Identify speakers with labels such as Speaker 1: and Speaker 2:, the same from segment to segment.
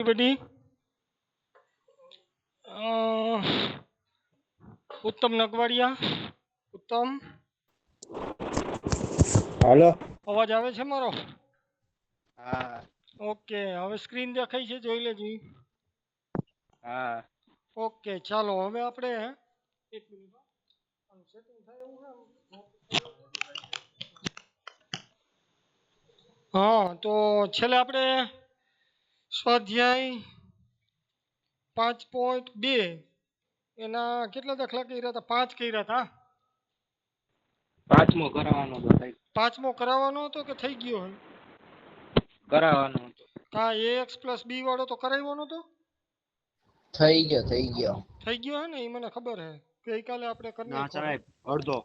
Speaker 1: everybody. ઉત્તમ નગવાડિયા. ઉત્તમ,
Speaker 2: હાલો.
Speaker 1: અવાજ આવે છે મારો?
Speaker 2: હા.
Speaker 1: ઓકે, હવે સ્ક્રીન દેખાય છે, જોઈ લેજો.
Speaker 2: હા.
Speaker 1: ઓકે, ચાલો હવે આપણે એક મિનિટ સેટિંગ થાય એવું છે. હા, તો છેલ્લે આપણે સ્વાધ્યાય 5.2 એના કેટલા દાખલા કર્યા હતા? 5 કર્યા હતા.
Speaker 2: પાંચમો કરાવવાનો હતો ભાઈ.
Speaker 1: 5મો કરાવવાનો હતો કે થઈ ગયો હોય?
Speaker 2: કરાવવાનો હતો.
Speaker 1: હા, ax + b વાળો તો કરાવ્યો નતો?
Speaker 2: થઈ ગયો.
Speaker 1: થઈ ગયો હે ને? એ મને ખબર હે. ગઈકાલે આપણે કરી
Speaker 3: ના
Speaker 1: નાખ્યો.
Speaker 3: સાહેબ, અડધો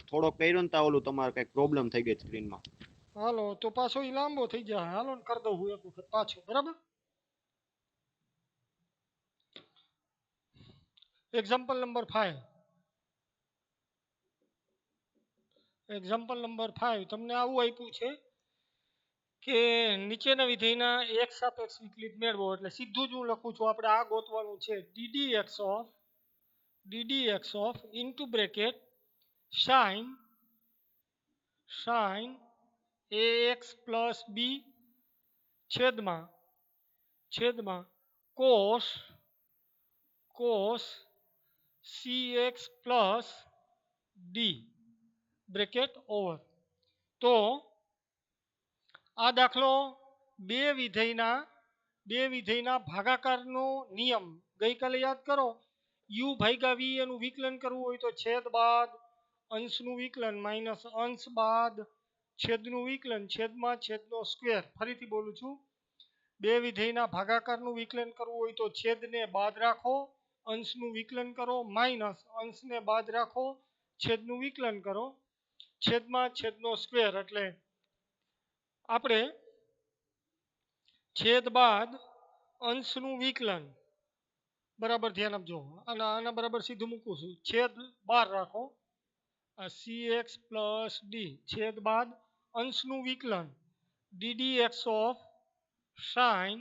Speaker 3: થોડો કર્યો ને તા ઓલું તમારે કઈક પ્રોબ્લેમ થઈ ગઈ સ્ક્રીનમાં.
Speaker 1: હાલો તો પાછો ઈ લાંબો થઈ જાય. હાલો ને કરી દઉં હું એક વખત પાછો, બરાબર? Example number 5. એક્ઝામ્પલ નંબર 5 તમને આવું આપ્યું છે કે નીચેના વિધેયના એક સાપેક્ષ વિકલિત મેળવો. એટલે સીધું જ હું લખું છું, આપણે આ ગોતવાનું છે. ddx of into bracket sin ax + b છેદમાં cos cx + d bracket over. તો આ દાખલો બે વિધેયના ભાગાકારનો નિયમ ગઈકાલે યાદ કરો. u ભાગ્યા v એનું વિકલન કરવું હોય તો છેદ બાદ અંશનું વિકલન માઇનસ અંશ બાદ છેદનું વિકલન છેદમાં છેદનો સ્ક્વેર. ફરીથી બોલું છું, બે વિધેયના ભાગાકારનું વિકલન કરવું હોય તો છેદને બાદ રાખો, અંશનું વિકલન કરો, માઇનસ અંશને બાદ રાખો, છેદનું વિકલન કરો, છેદમાં છેદનો સ્ક્વેર. એટલે આપણે છેદ બાદ અંશનું વિકલન બરાબર ધ્યાન આપજો. અને આના બરાબર સીધું મૂકું છું. છેદ બાર રાખો, cx + d છેદ બાદ અંશનું વિકલન ddx of sin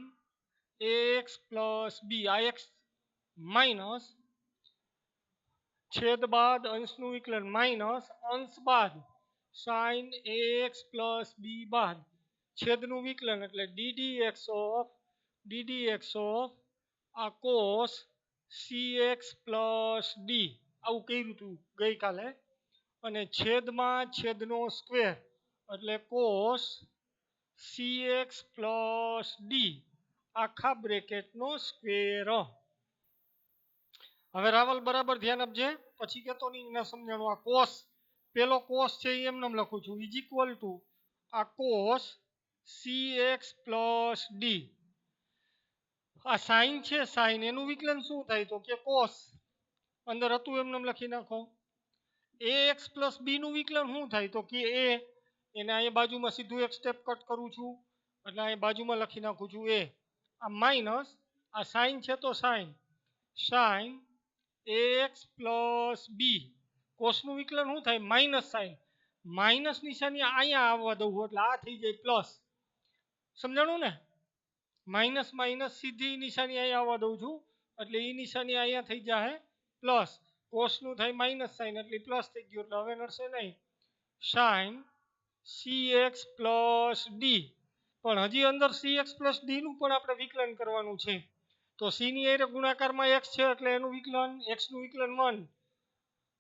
Speaker 1: ax + b ax minus છેદ બાદ અંશનું વિકલન માઇનસ અંશ બાદ sin ax + b બાદ છેદનું વિકલન એટલે ddx of આ cos cx + d. આવું કર્યું હતું ગઈકાલે. અને છેદમાં છેદનો સ્ક્વેર એટલે cos cx + d આખા બ્રેકેટનો સ્ક્વેર. હવે રાવલ બરાબર ધ્યાન આપજે, પછી કહેતો નહીં ના સમજાણું. આ કોસ, પેલો કોસ છે એ એમને લખું છું, ઇઝ ઇક્વલ ટુ આ કોસ cx + d. આ સાઇન છે, સાઇન એનું વિકલન શું થાય તો કે કોસ. અંદર હતું એમને લખી નાખો. ax + b નું વિકલન શું થાય તો કે a. એને અહીંયા બાજુમાં સીધું એક સ્ટેપ કટ કરું છું, એટલે અહીંયા બાજુમાં લખી નાખું છું a. આ માઇનસ આ સાઇન છે તો સાઇન ax + b. કોસનું વિકલન શું થાય? Minus sign. માઇનસ નિશાની અહીંયા આવવા દઉં એટલે આ થઈ જાય પ્લસ. સમજાણું ને? માઇનસ માઇનસ સીધી નિશાની અહીંયા આવવા દઉં છું એટલે એ નિશાની અહીંયા થઈ જાય પ્લસ. કોસનું થાય માઇનસ સાઇન એટલે પ્લસ થઈ ગયું. એટલે હવે નડશે નહીં. Sine cx + d. પણ હજી અંદર cx + d નું પણ આપણે વિકલન કરવાનું છે. તો c ની હારે ગુણાકારમાં x છે એટલે એનું વિકલન x નું વિકલન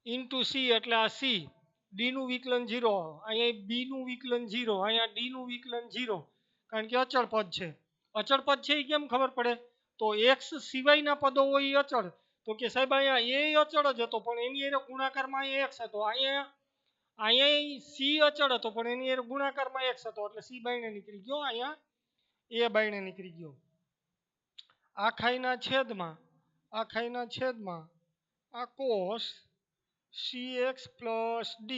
Speaker 1: 1 * c એટલે આ c. d નું વિકલન 0, અહીંયા b નું વિકલન 0, અહીંયા d નું વિકલન 0, કારણ કે અચળ પદ છે. અચળ પદ છે એ કેમ ખબર પડે? તો x સિવાયના પદો હોય એ અચળ. તો કે સાહેબ અહીંયા a અચળ જ હતો પણ એની હારે ગુણાકારમાં અહીંયા x હતો. અહીંયા c અચળ હતો પણ એની હારે ગુણાકારમાં x હતો એટલે c બાયણે નીકળી ગયો, અહીંયા a બાયણે નીકળી ગયો. આખાઈના છેદમાં આ cos cx + d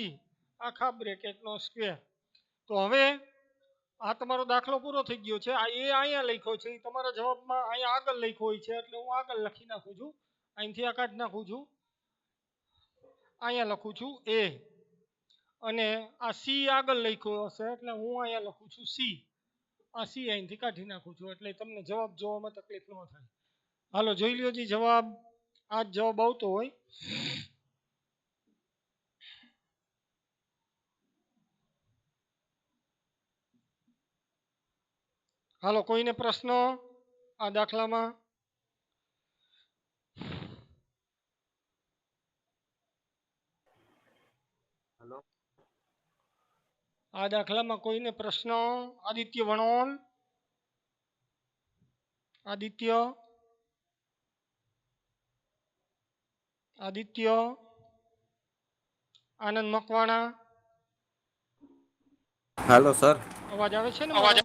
Speaker 1: આખા બ્રેકેટનો સ્ક્વેર. તો હવે આ તમારો દાખલો પૂરો થઈ ગયો છે. આ એ અહીંયા લખ્યો છે, એ તમારા જવાબમાં અહીંયા આગળ લખ્યો હોય છે એટલે હું આગળ લખી નાખું છું. અહીંથી આ કાઢી નાખું છું, અહીંયા લખું છું a. અને આ c આગળ લખ્યો હશે એટલે હું અહીંયા લખું છું c. આ સી અહીંથી કાઢી નાખું છું એટલે તમને જવાબ જોવામાં તકલીફ ન થાય. હાલો જોઈ લ્યો જી જવાબ. આ જ જવાબ આવતો હોય. હાલો કોઈને પ્રશ્ન આ દાખલામાં?
Speaker 2: હેલો.
Speaker 1: આ દાખલામાં કોઈને પ્રશ્ન? આદિત્ય વણોલ, આદિત્ય, આદિત્ય, આનંદ મકવાણા,
Speaker 4: હાલો સર.
Speaker 1: અવાજ આવે છે ને મારો?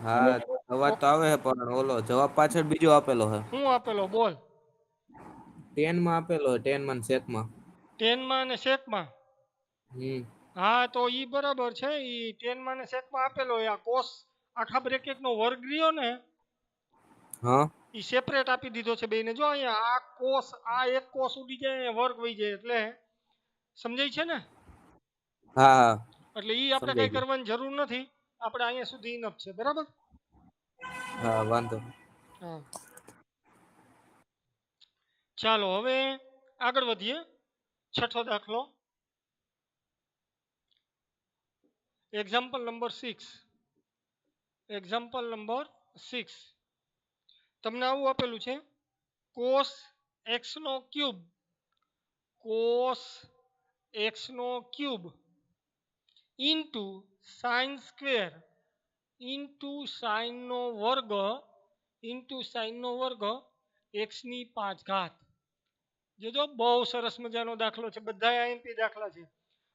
Speaker 4: હા અવાજ તો આવે છે પણ ઓલો જવાબ પાછળ બીજો આપેલો છે.
Speaker 1: શું આપેલો બોલ?
Speaker 4: 10 માં આપેલો છે, 10 માં સેકમાં.
Speaker 1: 10 માં અને સેકમાં. હા તો ઈ બરાબર છે. ઈ 10 માં અને સેકમાં આપેલો આ કોસ આખા બ્રેકેટનો વર્ગ રહ્યો ને
Speaker 4: હા
Speaker 1: ઈ સેપરેટ આપી દીધો છે બેને. જો અહીંયા આ કોસ આ એક કોસ ઉડી જાય અહીંયા વર્ગ વહી જાય એટલે સમજાય છે ને?
Speaker 4: હા હા
Speaker 1: એટલે ઈ આપણે
Speaker 4: સમજાઈ
Speaker 1: કઈ
Speaker 4: ગયું.
Speaker 1: કરવાની જરૂર નથી. આપણે અહીંયા સુધી ઇનફ છે. બરાબર?
Speaker 4: હા વાંધો.
Speaker 1: હા ચાલો હવે આગળ વધીએ. છઠ્ઠો દાખલો. Example number 6. Example number 6. તમને આવું આપેલું છે કોસ x નો ક્યુબ, કોસ x નો cube into sine square into sine નો વર્ગ ઇન્ટુ સાઇન નો વર્ગ x ની 5 ઘાત. જો બહુ સરસ મજાનો દાખલો છે. બધા આઈએમપી દાખલા છે.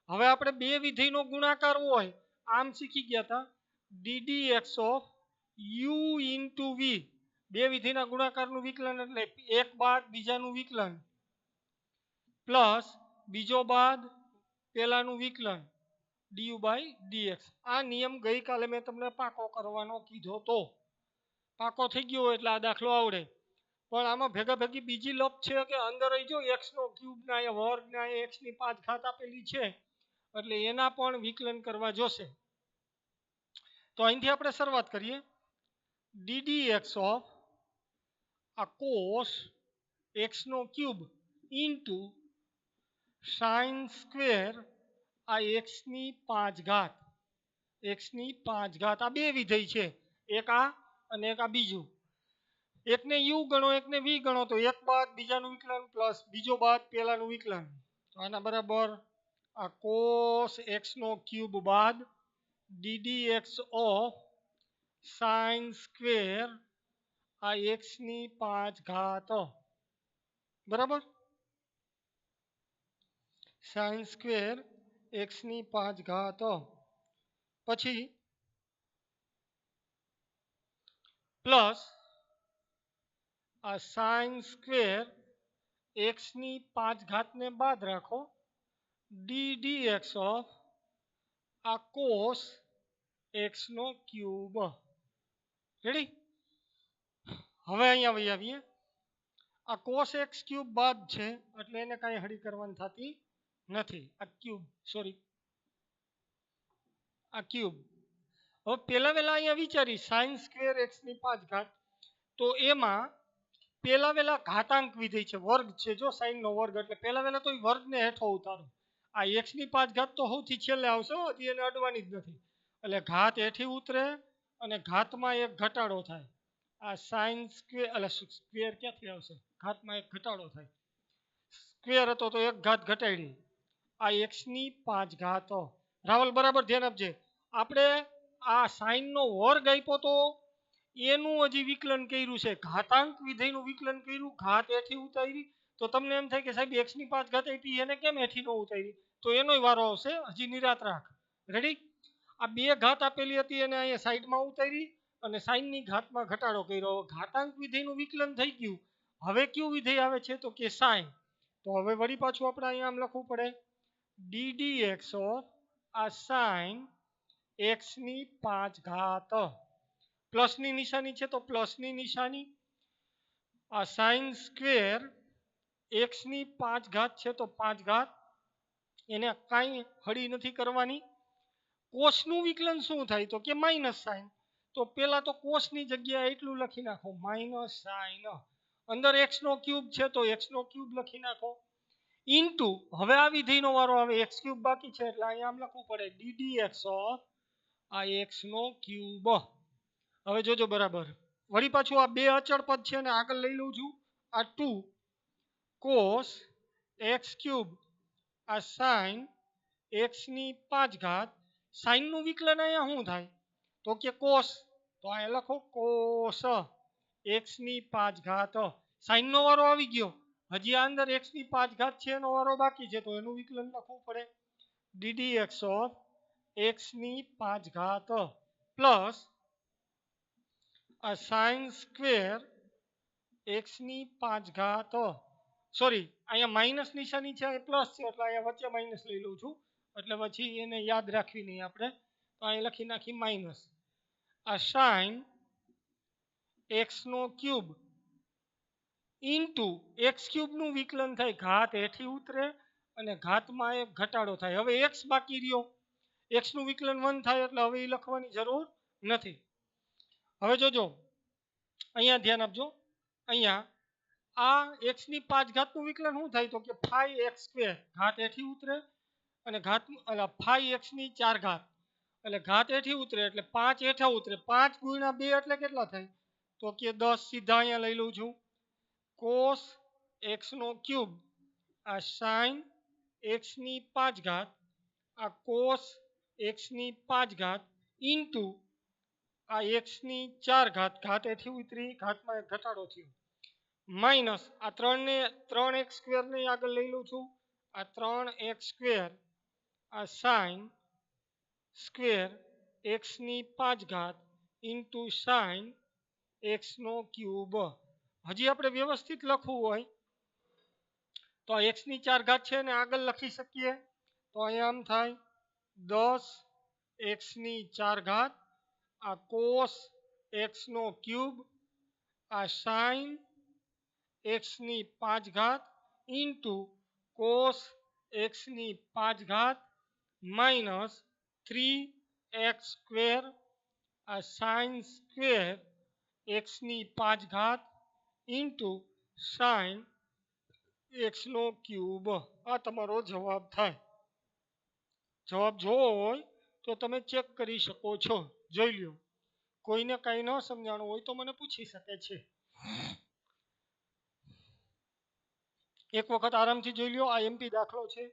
Speaker 1: હવે આપણે બે વિધેયનો ગુણાકાર હોય આમ શીખી ગયા હતા ddx of u into v. બે વિધેયના ગુણાકારનું વિકલન એટલે એક બાદ બીજાનું વિકલન પ્લસ બીજો બાદ પહેલાનું વિકલન du બાય dx. આ નિયમ ગઈકાલે મેં તમને પાકો કરવાનો કીધો તો પાકો થઈ ગયો એટલે આ દાખલો આવડે. પણ આમાં ભેગા ભેગી બીજી લપ છે કે અંદર અહીં જો x નો ક્યુબ ના અહીંયા વર્ગ ના x ની 5 ઘાત આપેલી છે એટલે એના પણ વિકલન કરવા જોશે. તો અહીંથી આપણે શરૂઆત કરીએ. ddx ઓફ આ કોસ x નો ક્યુબ ઇન્ટુ સાઇન સ્ક્વેર આ x ની 5 ઘાત. x ની 5 ઘાત આ બે વિધેય છે. એક આ અને એક આ બીજું. એકને u ગણો એકને v ગણો તો એક બાદ બીજાનું વિકલન પ્લસ બીજો બાદ પહેલાનું વિકલન. તો આના બરાબર આ કોસ x નો ક્યુબ બાદ ddx ઓફ સાઇન સ્ક્વેર આ x ની 5 ઘાત. બરાબર? સાઇન સ્ક્વેર x ની 5 ઘાત. પછી પ્લસ આ સાઇન સ્ક્વેર x ની 5 ઘાતને બાદ રાખો ddx ઓફ આ કોસ x નો ક્યુબ. રેડી? હવે અહીંયા વહી આવીએ. આ કોસ x ક્યુબ બાદ છે એટલે એને કાંઈ હળી કરવાની થતી નથી. આ ક્યુબ સોરી આ ક્યુબ. હવે પહેલા અહીંયા વિચારી સાઇન સ્ક્વેર x ની 5 ઘાત તો એમાં પહેલા ઘાતાંક વિધેય છે વર્ગ છે. જો સાઇન નો વર્ગ એટલે પહેલા તો વર્ગને હેઠો ઉતારો. આ x ની 5 ઘાત તો સૌથી છેલ્લે આવશે હજી એને અડવાની જ નથી. એટલે ઘાત હેઠી ઉતરે અને ઘાતમાં એક ઘટાડો થાય. આ સાઇન સ્ક્વેર એટલે સ્ક્વેર ક્યાંથી આવશે? ઘાતમાં એક ઘટાડો થાય. સ્ક્વેર હતો તો એક ઘાત ઘટાડી. આ x ની 5 ઘાત. રાવલ બરાબર ધ્યાન આપજે. આપણે આ સાઇન નો વર્ગ આપ્યો તો એનું હજી વિકલન કર્યું છે. ઘાતાંક વિધેયનું વિકલન કર્યું ઘાત હેઠી ઉતારી તો તમને એમ થાય કે સાહેબ x ની 5 ઘાત આપી એને કેમ હેઠી ન ઉતારી? તો એનોય વારો આવશે. હજી નિરાત રાખ. રેડી? આ બે ઘાત આપેલી હતી એને અહીંયા સાઈડમાં ઉતારી અને સાઇનની ઘાતમાં ઘટાડો કર્યો. ઘાતાંક વિધેયનું વિકલન થઈ ગયું. હવે કયું વિધેય આવે છે તો કે સાઇન. તો હવે વળી પાછું આપણે અહીંયા આમ લખવું પડે ddx ઓફ આ સાઇન x ની 5 ઘાત. પ્લસની નિશાની છે તો પ્લસની નિશાની. આ સાઇન સ્ક્વેર x ની 5 ઘાત છે તો 5 ઘાત. એને કાંઈ હળી નથી કરવાની. કોસનું વિકલન શું થાય તો કે માઇનસ સાઇન. તો પેલા તો કોસની જગ્યાએ એટલું લખી નાખો માઇનસ સાઇન અંદર x નો ક્યુબ છે તો x નો ક્યુબ લખી નાખો ઇન્ટુ હવે આ વિધેયનો વારો આવે x ક્યુબ બાકી છે એટલે અહીંયા આમ લખવું પડે ddx ઓફ આ x નો ક્યુબ હવે જોજો બરાબર વળી પાછું આ બે અચળ પદ છે ને આગળ લઈ લઉં છું આ 2 cos x ક્યુબ આ sin x ની 5 ઘાત sin નું વિકલન અહીંયા શું થાય તો કે cos તો અહીંયા લખો cos x ની 5 ઘાત sin નો વારો આવી ગયો હજી આ અંદર x ની 5 ઘાત છે એનો વારો બાકી છે તો એનું વિકલન લખવું પડે ddx ઓફ x ની 5 ઘાત પ્લસ આ sin સ્ક્વેર x ની 5 ઘાત સોરી અહીંયા માઇનસ નિશાની છે એ પ્લસ છે એટલે અહીંયા વચ્ચે માઇનસ લઈ લઉં છું એટલે પછી એને યાદ રાખવી નહીં આપણે તો અહીં લખી નાખી માઇનસ આ sin x નો ક્યુબ ઇન્ટુ x ક્યુબ નું વિકલન થાય ઘાત હેઠી ઉતરે અને ઘાતમાં એક ઘટાડો થાય હવે x બાકી રહ્યો x નું વિકલન 1 થાય એટલે હવે એ લખવાની જરૂર નથી હવે જોજો અહીંયા ધ્યાન આપજો અહીંયા આ x ની 5 ઘાતનું વિકલન શું થાય તો કે 5x² ઘાત હેઠી ઉતરે અને ઘાત 5x ની 4 ઘાત એટલે ઘાત હેઠી ઉતરે એટલે 5 હેઠા ઉતરે 5 ગુણ્યા 2 એટલે કેટલા થાય તો કે 10 સીધા અહીંયા લઈ લઉં છું cos x નો ક્યુબ આ sin x ની 5 ઘાત આ cos x ની 5 ઘાત ઇન્ટુ આ x ની 4 ઘાત ઘાત હેઠી ઉતરી ઘાતમાં એક ઘટાડો થયો માઇનસ આ 3x² ને આગળ લઈ લઉં છું આ 3x² આ sin સ્ક્વેર x ની 5 ઘાત ઇન્ટુ sin x નો ક્યુબ હજી આપણે વ્યવસ્થિત લખવું હોય તો આ x ની 4 ઘાત છે ને આગળ લખી શકીએ તો અહીંયા આમ થાય 10 x ની 4 ઘાત આ cos x નો ક્યુબ આ sin x ની 5 ઘાત ઇન્ટુ cos x ની 5 ઘાત માઇનસ 3x² આ sin સ્ક્વેર x ની 5 ઘાત ઇન્ટુ sin x નો ક્યુબ આ તમારો જવાબ થાય જવાબ જોવો હોય તો તમે ચેક કરી શકો છો જોઈ લ્યો કોઈને કંઈ ન સમજાણું હોય તો મને પૂછી શકે છે એક વખત આરામથી જોઈ લ્યો આ એમપી દાખલો છે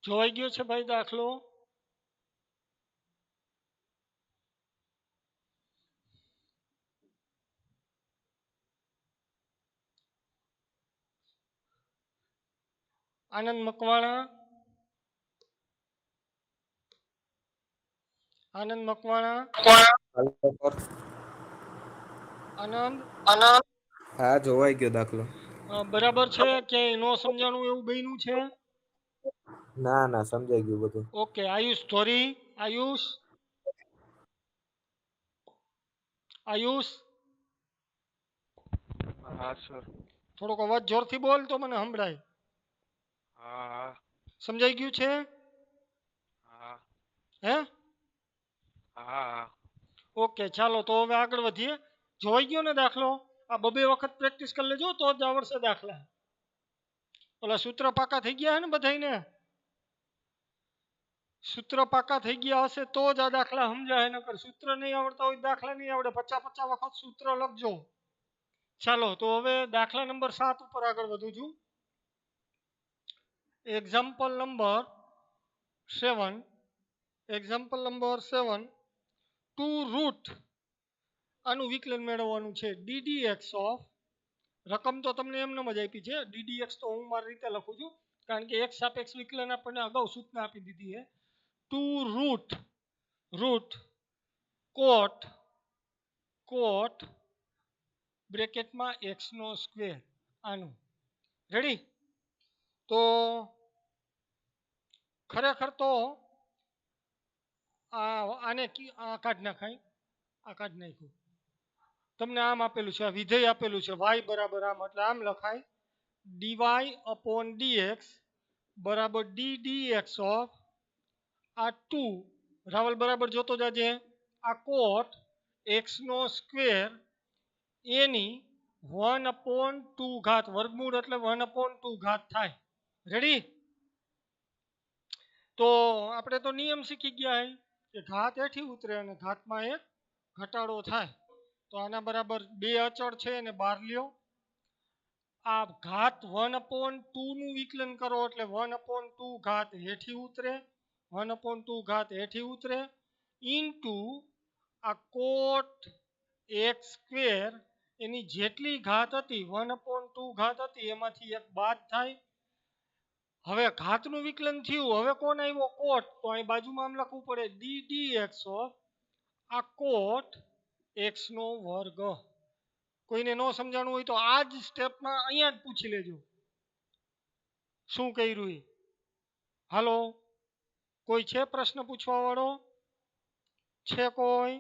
Speaker 1: જોવાઈ ગયો છે ભાઈ દાખલો આનંદ મકવાણા આનંદ આનંદ
Speaker 4: હા જોવાઈ ગયો દાખલો
Speaker 1: બરાબર છે કે નો સમજાણું એવું બન્યું છે
Speaker 4: ના ના સમજાઈ ગયું બધું
Speaker 1: ઓકે આયુષ ધોરી આયુષ
Speaker 2: હા સર
Speaker 1: થોડોક અવાજ જોરથી બોલ તો મને સંભળાય
Speaker 2: હા
Speaker 1: સમજાઈ ગયું છે
Speaker 2: હા
Speaker 1: હે
Speaker 2: હા
Speaker 1: ઓકે ચાલો તો હવે આગળ વધીએ જોઈ ગયો ને દાખલો આ બબે વખત પ્રેક્ટિસ કરી લેજો તો જ આવડશે દાખલા ઓલા સૂત્ર પાકા થઈ ગયા હે ને બધાયને સૂત્ર પાકા થઈ ગયા હશે તો જ આ દાખલા સમજાય નકર સૂત્ર નહીં આવડતા હોય દાખલા નહીં આવડે 50 વખત સૂત્ર લખજો ચાલો તો હવે દાખલા નંબર 7 ઉપર આગળ વધું છું એક્ઝામ્પલ નંબર 7 2 રૂટ આનું વિકલન મેળવવાનું છે ddx ઓફ રકમ તો તમને એમને જ આપી છે. ddx તો હું મારી રીતે લખું છું કારણ કે એક સાપેક્ષ વિકલન આપણને અગાઉ સૂચના આપી દીધી છે. 2 રૂટ કોટ બ્રેકેટમાં x નો સ્ક્વેર આનું રેડી. તો ખરેખર તો આને કાઢ નાખાય, આ કાઢ નાખ્યું. તમને આમ આપેલું છે, આ વિધેય આપેલું છે y બરાબર આમ, એટલે આમ લખાય dy/dx બરાબર ddx ઓફ આ 2 રાવલ બરાબર જોતો જાજે, આ કોટ x નો સ્ક્વેર એની 1/2 ઘાત, વર્ગમૂળ એટલે 1/2 ઘાત થાય. રેડી. તો આપણે તો નિયમ શીખી ગયા કે ઘાત હેઠી ઉતરે અને ઘાતમાં એક ઘટાડો થાય. તો આના બરાબર 2 અચળ છે અને બહાર લ્યો. આ ઘાત 1/2 નું વિકલન કરો એટલે 1/2 ઘાત હેઠી ઉતરે, 1/2 ઘાત હેઠી ઉતરે ઇન્ટુ આ કોટ એક્સ સ્ક્વેર એની જેટલી ઘાત હતી 1/2 ઘાત હતી એમાંથી એક બાદ થાય. હવે ઘાતનું વિકલન થયું, હવે કોણ આવ્યો? કોટ. તો અહીં બાજુમાં આમ લખવું પડે ddx ઓફ આ કોટ x નો વર્ગ. કોઈને ન સમજાણું હોય તો આ જ સ્ટેપમાં અહીંયા જ પૂછી લેજો શું કર્યું એ. હાલો, કોઈ છે પ્રશ્ન પૂછવા વાળો? છે કોઈ?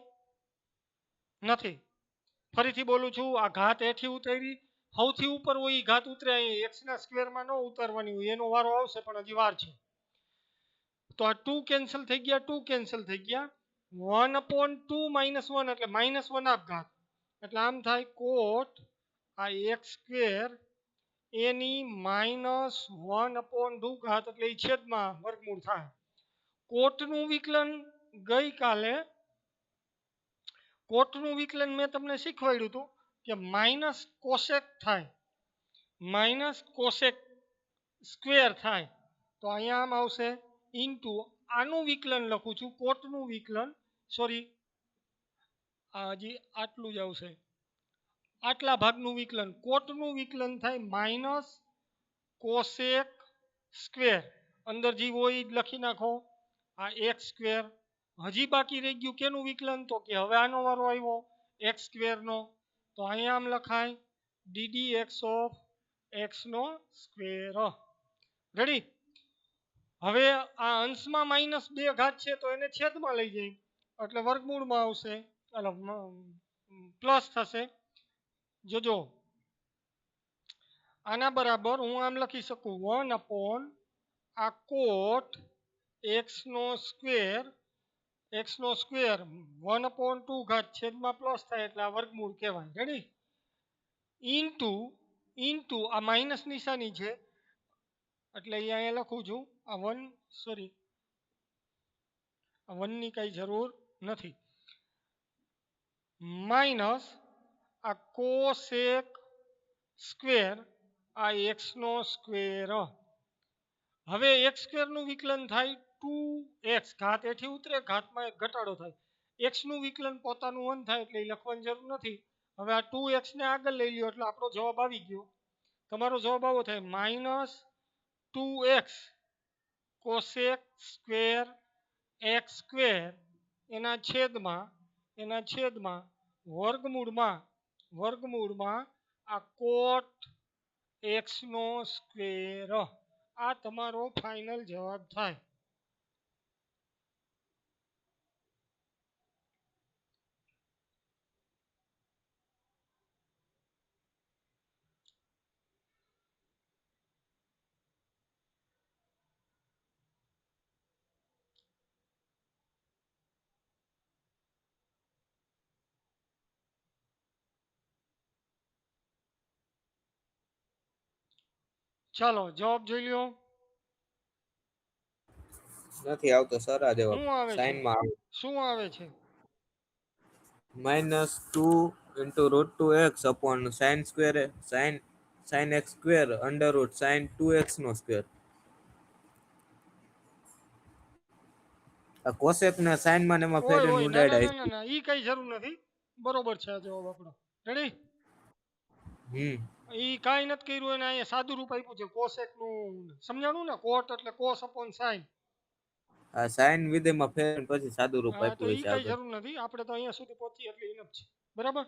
Speaker 1: નથી. ફરીથી બોલું છું, આ ઘાત હેઠી ઉતરી, સૌથી ઉપર હોય એ ઘાત ઉતરે, અહીં x ના સ્ક્વેરમાં ન ઉતારવાની હોય, એનો વારો આવશે પણ હજી વાર છે. તો આ 2 કેન્સલ થઈ ગયા, 2 કેન્સલ થઈ ગયા. 1/2 -1 એટલે -1 આપ ઘાત, એટલે આમ થાય કોટ આ x સ્ક્વેર એની -1/2 ઘાત, એટલે એ છેદમાં વર્ગમૂળ થાય. કોટનું વિકલન ગઈકાલે કોટનું વિકલન મેં તમને શીખવાડ્યું હતું કે માઇનસ કોસેક થાય, માઇનસ કોસેક સ્ક્વેર થાય. તો અહીંયા આમ આવશે ઇન્ટુ આનું વિકલન લખું છું, કોટનું વિકલન, સોરી હજી આટલું જ આવશે, આટલા ભાગનું વિકલન, કોટનું વિકલન થાય માઇનસ કોસેક સ્ક્વેર. અંદર જે હોય એ જ લખી નાખો, આ એક્સ સ્ક્વેર. હજી બાકી રહી ગયું કેનું વિકલન? તો કે હવે આનો વારો આવ્યો એક્સ સ્ક્વેરનો. તો અહીંયા આમ લખાય ddx ઓફ x નો સ્ક્વેર. રેડી. હવે આ અંશમાં -2 ઘાત છે તો એને છેદમાં લઈ જઈ એટલે વર્ગમૂળમાં આવશે, પ્લસ થશે. જોજો આના બરાબર હું આમ લખી શકું 1/ આ કોટ x નો સ્ક્વેર, x નો સ્ક્વેર 1/2 ઘાત છેદમાં પ્લસ થાય એટલે આ વર્ગમૂળ કહેવાય. રેડી. ઇન્ટુ આ માઇનસ નિશાની છે એટલે અહીંયા લખું છું આ 1, સોરી આ 1 ની કઈ જરૂર નથી, માઇનસ આ કોસેક સ્ક્વેર આ x નો સ્ક્વેર. હવે x સ્ક્વેરનું વિકલન થાય 2x, ઘાત હેઠી ઉતરે, ઘાતમાં એક ઘટાડો થાય. x નું વિકલન પોતાનું 1 થાય એટલે લખવાની જરૂર નથી. હવે આ 2x ને આગળ લઈ લ્યો એટલે આપણો જવાબ આવી ગયો. તમારો જવાબ આવો થાય -2x cosec square x square એના છેદમાં વર્ગમૂળમાં આ કોટ x નો સ્ક્વેર. આ તમારો ફાઇનલ જવાબ થાય. ચાલો જવાબ જોઈ લ્યો.
Speaker 4: નથી આવતો સર આ જવાબ.
Speaker 1: શું આવે છે?
Speaker 4: સાઈનમાં આવે
Speaker 1: શું આવે છે?
Speaker 4: -2 × √2x upon sin square sin x square under root sin 2x નો સ્ક્વેર. આ કોસેક ને સાઈન માં ને એમાં
Speaker 1: ઓય
Speaker 4: ફેરવીને
Speaker 1: ઓય ના ના
Speaker 4: ઉડાડ્યા
Speaker 1: ના ના ઈ કઈ જરૂર નથી. બરોબર છે આ જવાબ આપણો. રેડી. એ કાંઈ નથી કર્યું એને અહીંયા સાદું રૂપ આપ્યું છે કોસેકનું. સમજાણું ને? કોટ એટલે કોસ અપોન સાઇન.
Speaker 4: આ સાઈન વિધેયમાં ફેરવીને પછી સાદું રૂપ
Speaker 1: હા તો
Speaker 4: આપ્યું
Speaker 1: એ
Speaker 4: હશે
Speaker 1: કઈ
Speaker 4: આગળ.
Speaker 1: જરૂર નથી, આપણે તો અહીંયા સુધી પહોંચીએ એટલે ઇનફ છે. બરાબર.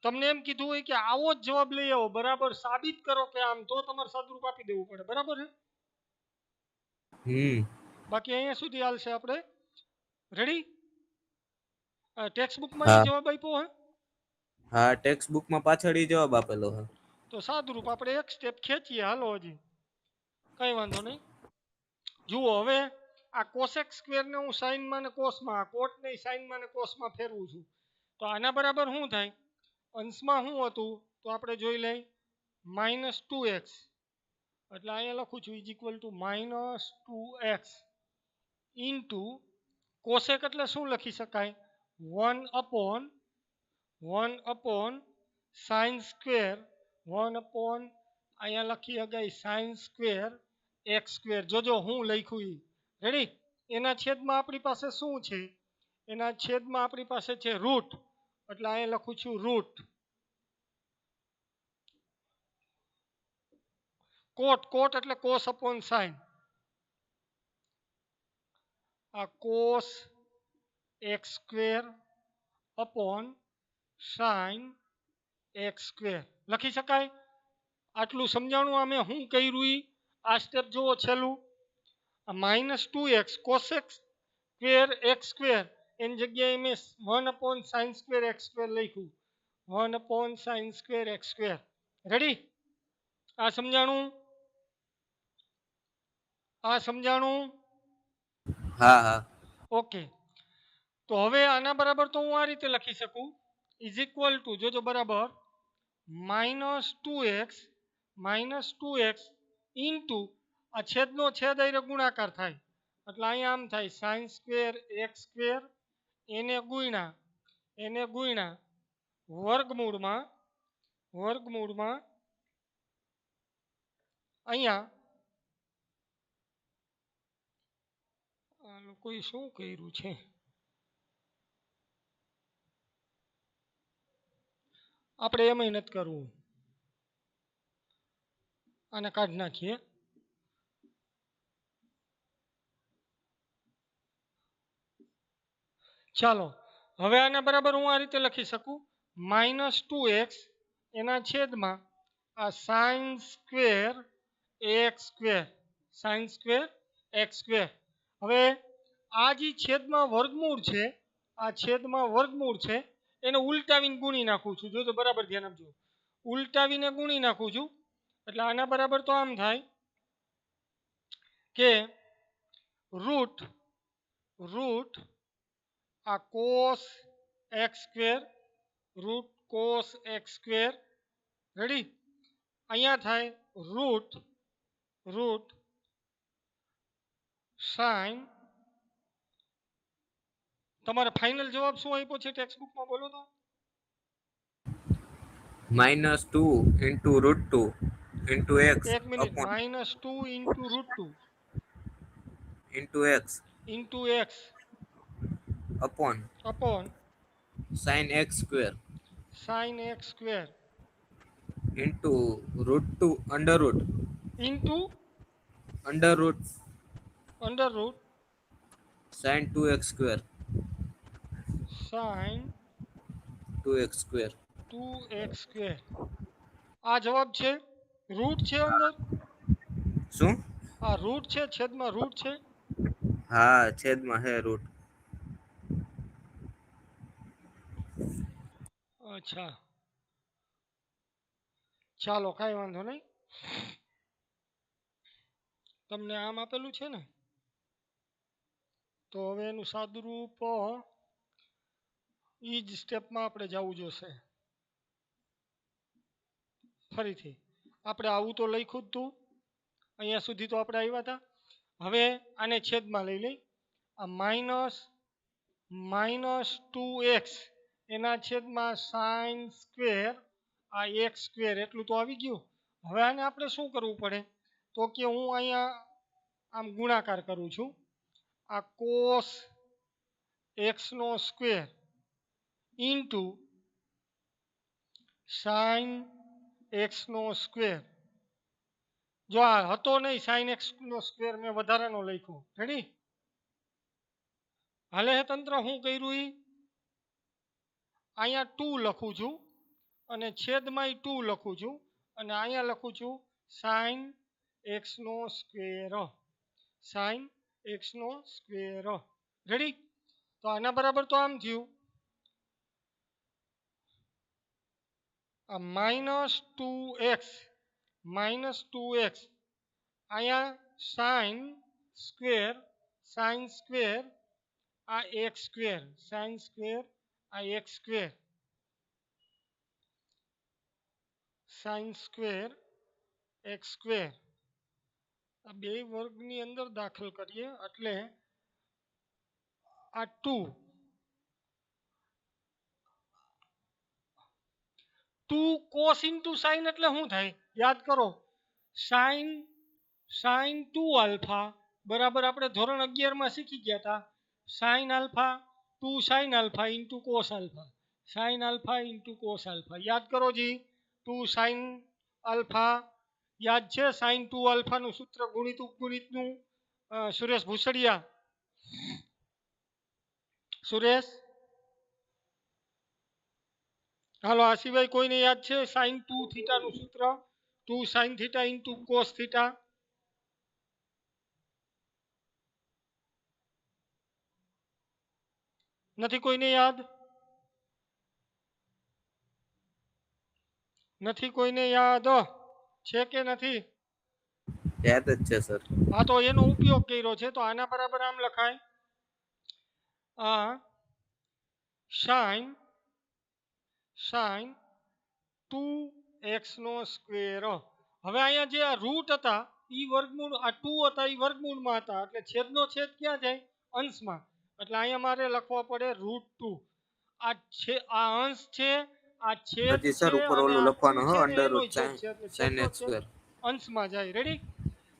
Speaker 1: તમને એમ કીધું હોય કે આવો જ જવાબ લઈ આવો, બરાબર સાબિત કરો કે આમ, તો તમારે સાદુરૂપ આપી દેવું પડે. બરાબર છે? બાકી અહીંયા સુધી હાલશે આપણે. રેડી? ટેક્સ્ટ બુકમાં એ
Speaker 4: હા
Speaker 1: જવાબ આપ્યો હે?
Speaker 4: હા, ટેક્સ્ટ બુકમાં પાછળ ઈ જવાબ આપેલો છે.
Speaker 1: તો સાદુરૂપ આપણે એક સ્ટેપ ખેંચીએ. હાલો હજી કઈ વાંધો નહીં. જુઓ હવે આ કોસેક સ્ક્વેરને હું સાઇનમાં ને કોસમાં, કોટને સાઇનમાં ને કોસમાં ફેરવું છું. તો આના બરાબર શું થાય? અંશમાં શું હતું તો આપણે જોઈ લઈ. -2x. એટલે અહીંયા લખું છું is equal two -2x into cosec એટલે શું લખી શકાય? 1/1 સાઇન સ્ક્વેર 1/ અહીંયા લખી શકાય સાઇન સ્ક્વેર એક્સ સ્ક્વેર. જોજો હું લખ્યું ઈ. રેડી? એના છેદમાં આપણી પાસે શું છે? એના છેદમાં આપણી પાસે છે રૂટ. એટલે અહીંયા લખું છું રૂટ. કોટ, કોટ એટલે કોસ અપોન સાઇન. આ cos x square upon sine x square લખી શકાય. આટલું સમજાણું. અમે શું કર્યું ઈ આ સ્ટેપ જુઓ છેલ્લું. -2x cosec square x square એની જગ્યાએ મેં 1/sin સ્ક્વેર એક્સ સ્ક્વેર લખ્યું. 1/sin square x square. Ready? આ સમજાણું? આ સમજાણું?
Speaker 4: હા હા
Speaker 1: ઓકે. તો હવે આના બરાબર તો હું આ રીતે લખી શકું ઇઝ ઇક્વલ ટુ, જોજો બરાબર, -2x ઇન્ટુ આ છેદનો છેદ આયરે ગુણાકાર થાય. એટલે અહીંયા આમ થાય સાઇન સ્ક્વેર એક્સ સ્ક્વેર એને ગુણ્યા વર્ગમૂળમાં અહીંયા આ લોકોએ શું કર્યું છે? આપણે એમાંય નથી કરવું. આને કાઢી નાખીએ. ચાલો હવે આના બરાબર હું આ રીતે લખી શકું. -2x એના છેદમાં આ sign square x square. Sine square x square. હવે આ જે છેદમાં વર્ગમૂળ છે, આ છેદમાં વર્ગમૂળ છે, એને ઉલટાવીને ગુણી નાખું છું. જોજો બરાબર ધ્યાન આપજો. ઉલટાવીને ગુણી નાખું છું. એટલે આના બરાબર તો આમ થાય કે રૂટ આ cos x square root cos x square. Ready? અહીંયા થાય રૂટ સાઇન. તમારે ફાઇનલ જવાબ શું આપ્યો છે ટેક્સ્ટ બુકમાં? બોલો તો.
Speaker 4: -2 ઇન્ટુ √2 ઇન્ટુ x
Speaker 1: એક મિનિટ.
Speaker 4: Upon
Speaker 1: -2 into √2
Speaker 4: into x
Speaker 1: into x
Speaker 4: upon
Speaker 1: upon
Speaker 4: sine x square
Speaker 1: sine x square
Speaker 4: into √2 underroot
Speaker 1: into
Speaker 4: underroot
Speaker 1: underroot
Speaker 4: sine 2x square
Speaker 1: sine
Speaker 4: 2x square.
Speaker 1: 2x square. આ જવાબ છે. Route છે અંદર.
Speaker 4: શું?
Speaker 1: આ route છે, છેદમાં રૂટ છે.
Speaker 4: હા, છેદમાં હે રૂટ.
Speaker 1: અચ્છા ચાલો કાંઈ વાંધો નહીં. તમને આમ આપેલું છે ને, તો હવે એનું સાદુરૂપ એ જ સ્ટેપમાં આપણે જવું જોશે. ફરીથી આપણે આવું તો લખ્યું જ તું. અહીંયા સુધી તો આપણે આવ્યા હતા. હવે આને છેદમાં લઈ લઈ. આ -2x એના છેદમાં સાઇન સ્ક્વેર આ એક્સ સ્ક્વેર એટલું તો આવી ગયું. હવે આને આપણે શું કરવું પડે? તો કે હું અહીંયા આમ ગુણાકાર કરું છું. આ કોસ એક્સનો સ્ક્વેર ઇન્ટુ સાઇન એક્સનો સ્ક્વેર. જો આ હતો નહીં સાઇન એક્સનો સ્ક્વેર મેં વધારાનો લખ્યો. રેડી? હાલે હે તંત્ર હું કર્યું ઈ અહીંયા 2 લખું છું અને છેદમાં 2 લખું છું અને અહીંયા લખું છું સાઇન એક્સનો સ્ક્વેર. સાઇન એક્સનો સ્ક્વેર. રેડી? તો આના બરાબર તો આમ થયું આ -2x અહીંયા સાઇન સ્ક્વેર આ એક્સ સ્ક્વેર સાઇન સ્ક્વેર આ x square sine square x square આ બે વર્ગની અંદર દાખલ કરીએ એટલે આ 2 cos into sin એટલે શું થાય યાદ કરો sin 2 આલ્ફા બરાબર આપણે ધોરણ 11 માં શીખી ગયા હતા sin alpha 2 sin alpha into cos alpha sin alpha into cos alpha યાદ કરો જી 2 sin આલ્ફા યાદ છે sin 2 આલ્ફા નું સૂત્ર ગુણિત ઉપગુણિતનું સુરેશ ભૂસડિયા સુરેશ હાલો આ સિવાય કોઈને યાદ છે sin 2 થીટા નું સૂત્ર 2 sin theta into cos theta નથી કોઈને યાદ નથી કોઈને યાદ છે કે નથી
Speaker 4: યાદ જ છે સર
Speaker 1: હા તો એનો ઉપયોગ કર્યો છે તો આના બરાબર આમ લખાય આ sin 2x નો સ્ક્વેર. હવે અહીંયા જે આ રૂટ હતા ઈ વર્ગમૂળ આ 2 હતા ઈ વર્ગમૂળમાં હતા એટલે છેદનો છેદ ક્યાં જાય અંશમાં એટલે અહીંયા મારે લખવા પડે √2 આ છે આ અંશ છે આ છેદ
Speaker 4: પછી સર
Speaker 1: છે
Speaker 4: ઉપર
Speaker 1: અને
Speaker 4: ઓલું
Speaker 1: આ
Speaker 4: લખવાનું
Speaker 1: two
Speaker 4: હો
Speaker 1: છે ને
Speaker 4: અંડર
Speaker 1: એનોય
Speaker 4: રૂટ
Speaker 1: છેદ છે એટલે
Speaker 4: sin
Speaker 1: છેદનો
Speaker 4: x
Speaker 1: છેદ
Speaker 4: સ્ક્વેર
Speaker 1: અંશમાં જાય. રેડી?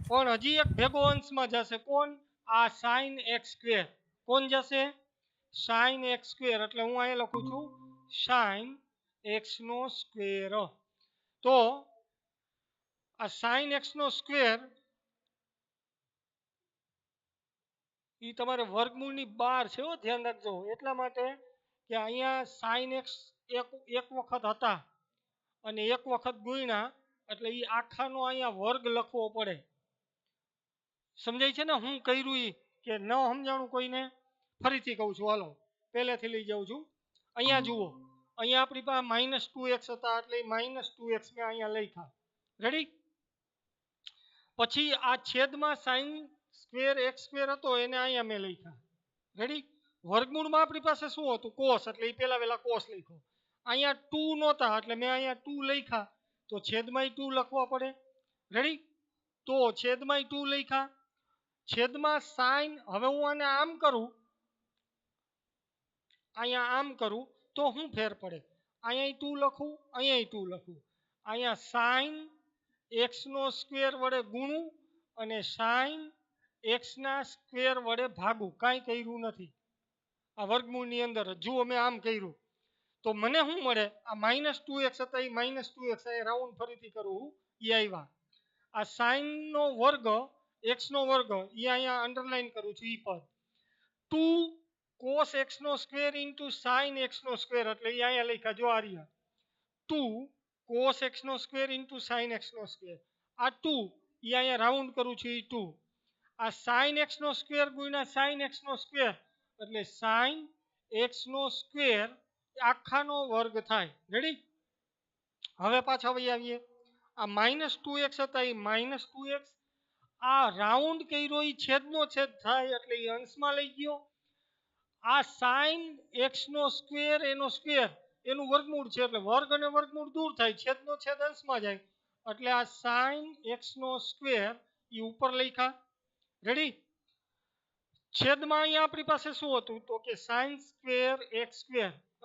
Speaker 1: પણ હજી એક ભેગો અંશમાં જશે કોણ આ sin x સ્ક્વેર કોણ જશે sin x સ્ક્વેર એટલે હું અહીંયા લખું છું sin x નો સ્ક્વેર. તો આ sin x નો સ્ક્વેર ઈ તમારે વર્ગમૂળની બહાર છે હો ધ્યાન રાખજો એટલા માટે કે અહીંયા sin x એક વખત હતા અને એક વખત ગુણ્યા એટલે ઈ આખાનો અહીંયા વર્ગ લખવો પડે. સમજાય છે ને હું કર્યું ઈ કે ન સમજાણું કોઈને ફરીથી કહું છું હાલો પહેલેથી લઈ જાઉં છું. અહીંયા જુઓ અહીંયા આપણી પાસે -2x હતા એટલે -2x મેં અહીંયા લખ્યા. રેડી? પછી આ છેદમાં sin સ્ક્વેર x સ્ક્વેર હતો એને અહીંયા મેં લખ્યા. રેડી? વર્ગમૂળમાં આપણી પાસે શું હતું cos એટલે એ પહેલા cos લખ્યો. અહીંયા 2 નહોતા એટલે મેં અહીંયા 2 લખ્યા તો છેદમાં 2 લખવા પડે. રેડી? તો છેદમાં 2 લખ્યા છેદમાં sin હવે હું આને આમ કરું અહીંયા આમ કરું તો શું ફેર પડે અહીંયા 2 લખું અહીંયા 2 લખું અહીંયા sin x નો સ્ક્વેર વડે ગુણું અને sin x ના સ્ક્વેર વડે ભાગું કાંઈ કર્યું નથી આ વર્ગમૂળની અંદર જુઓ મેં આમ કર્યું તો મને શું મળે આ -2x હતા એ -2x અહીંયા રાઉન્ડ ફરીથી કરું એ આવ્યા આ sin નો વર્ગ x નો વર્ગ એ અહીંયા અંડરલાઈન કરું છું ઈ પદ 2 cos x નો સ્ક્વેર into sin x નો સ્ક્વેર એટલે એ અહીંયા લખ્યા જો આ રહ્યા 2 cos x નો સ્ક્વેર into sin x નો સ્ક્વેર આ 2 એ અહીંયા રાઉન્ડ કરું છું એ 2 આ sin x નો સ્ક્વેર ગુણ્યા sin x નો સ્ક્વેર એટલે sin x નો સ્ક્વેર આખાનો વર્ગ થાય. રેડી? હવે પાછા વહી આવીએ આ -2x હતા એ -2x આ રાઉન્ડ કર્યો એ છેદનો છેદ થાય એટલે એ અંશમાં લઈ ગયો આ sin x નો સ્ક્વેર એનો સ્ક્વેર એનું વર્ગમૂળ છે એટલે વર્ગ અને વર્ગમૂળ દૂર થાય છેદનો છેદ અંશમાં જાય એટલે આ sin x નો સ્ક્વેર એ ઉપર લખ્યા. રેડી? છેદમાં અહીંયા આપણી પાસે શું હતું તો કે sin square x square √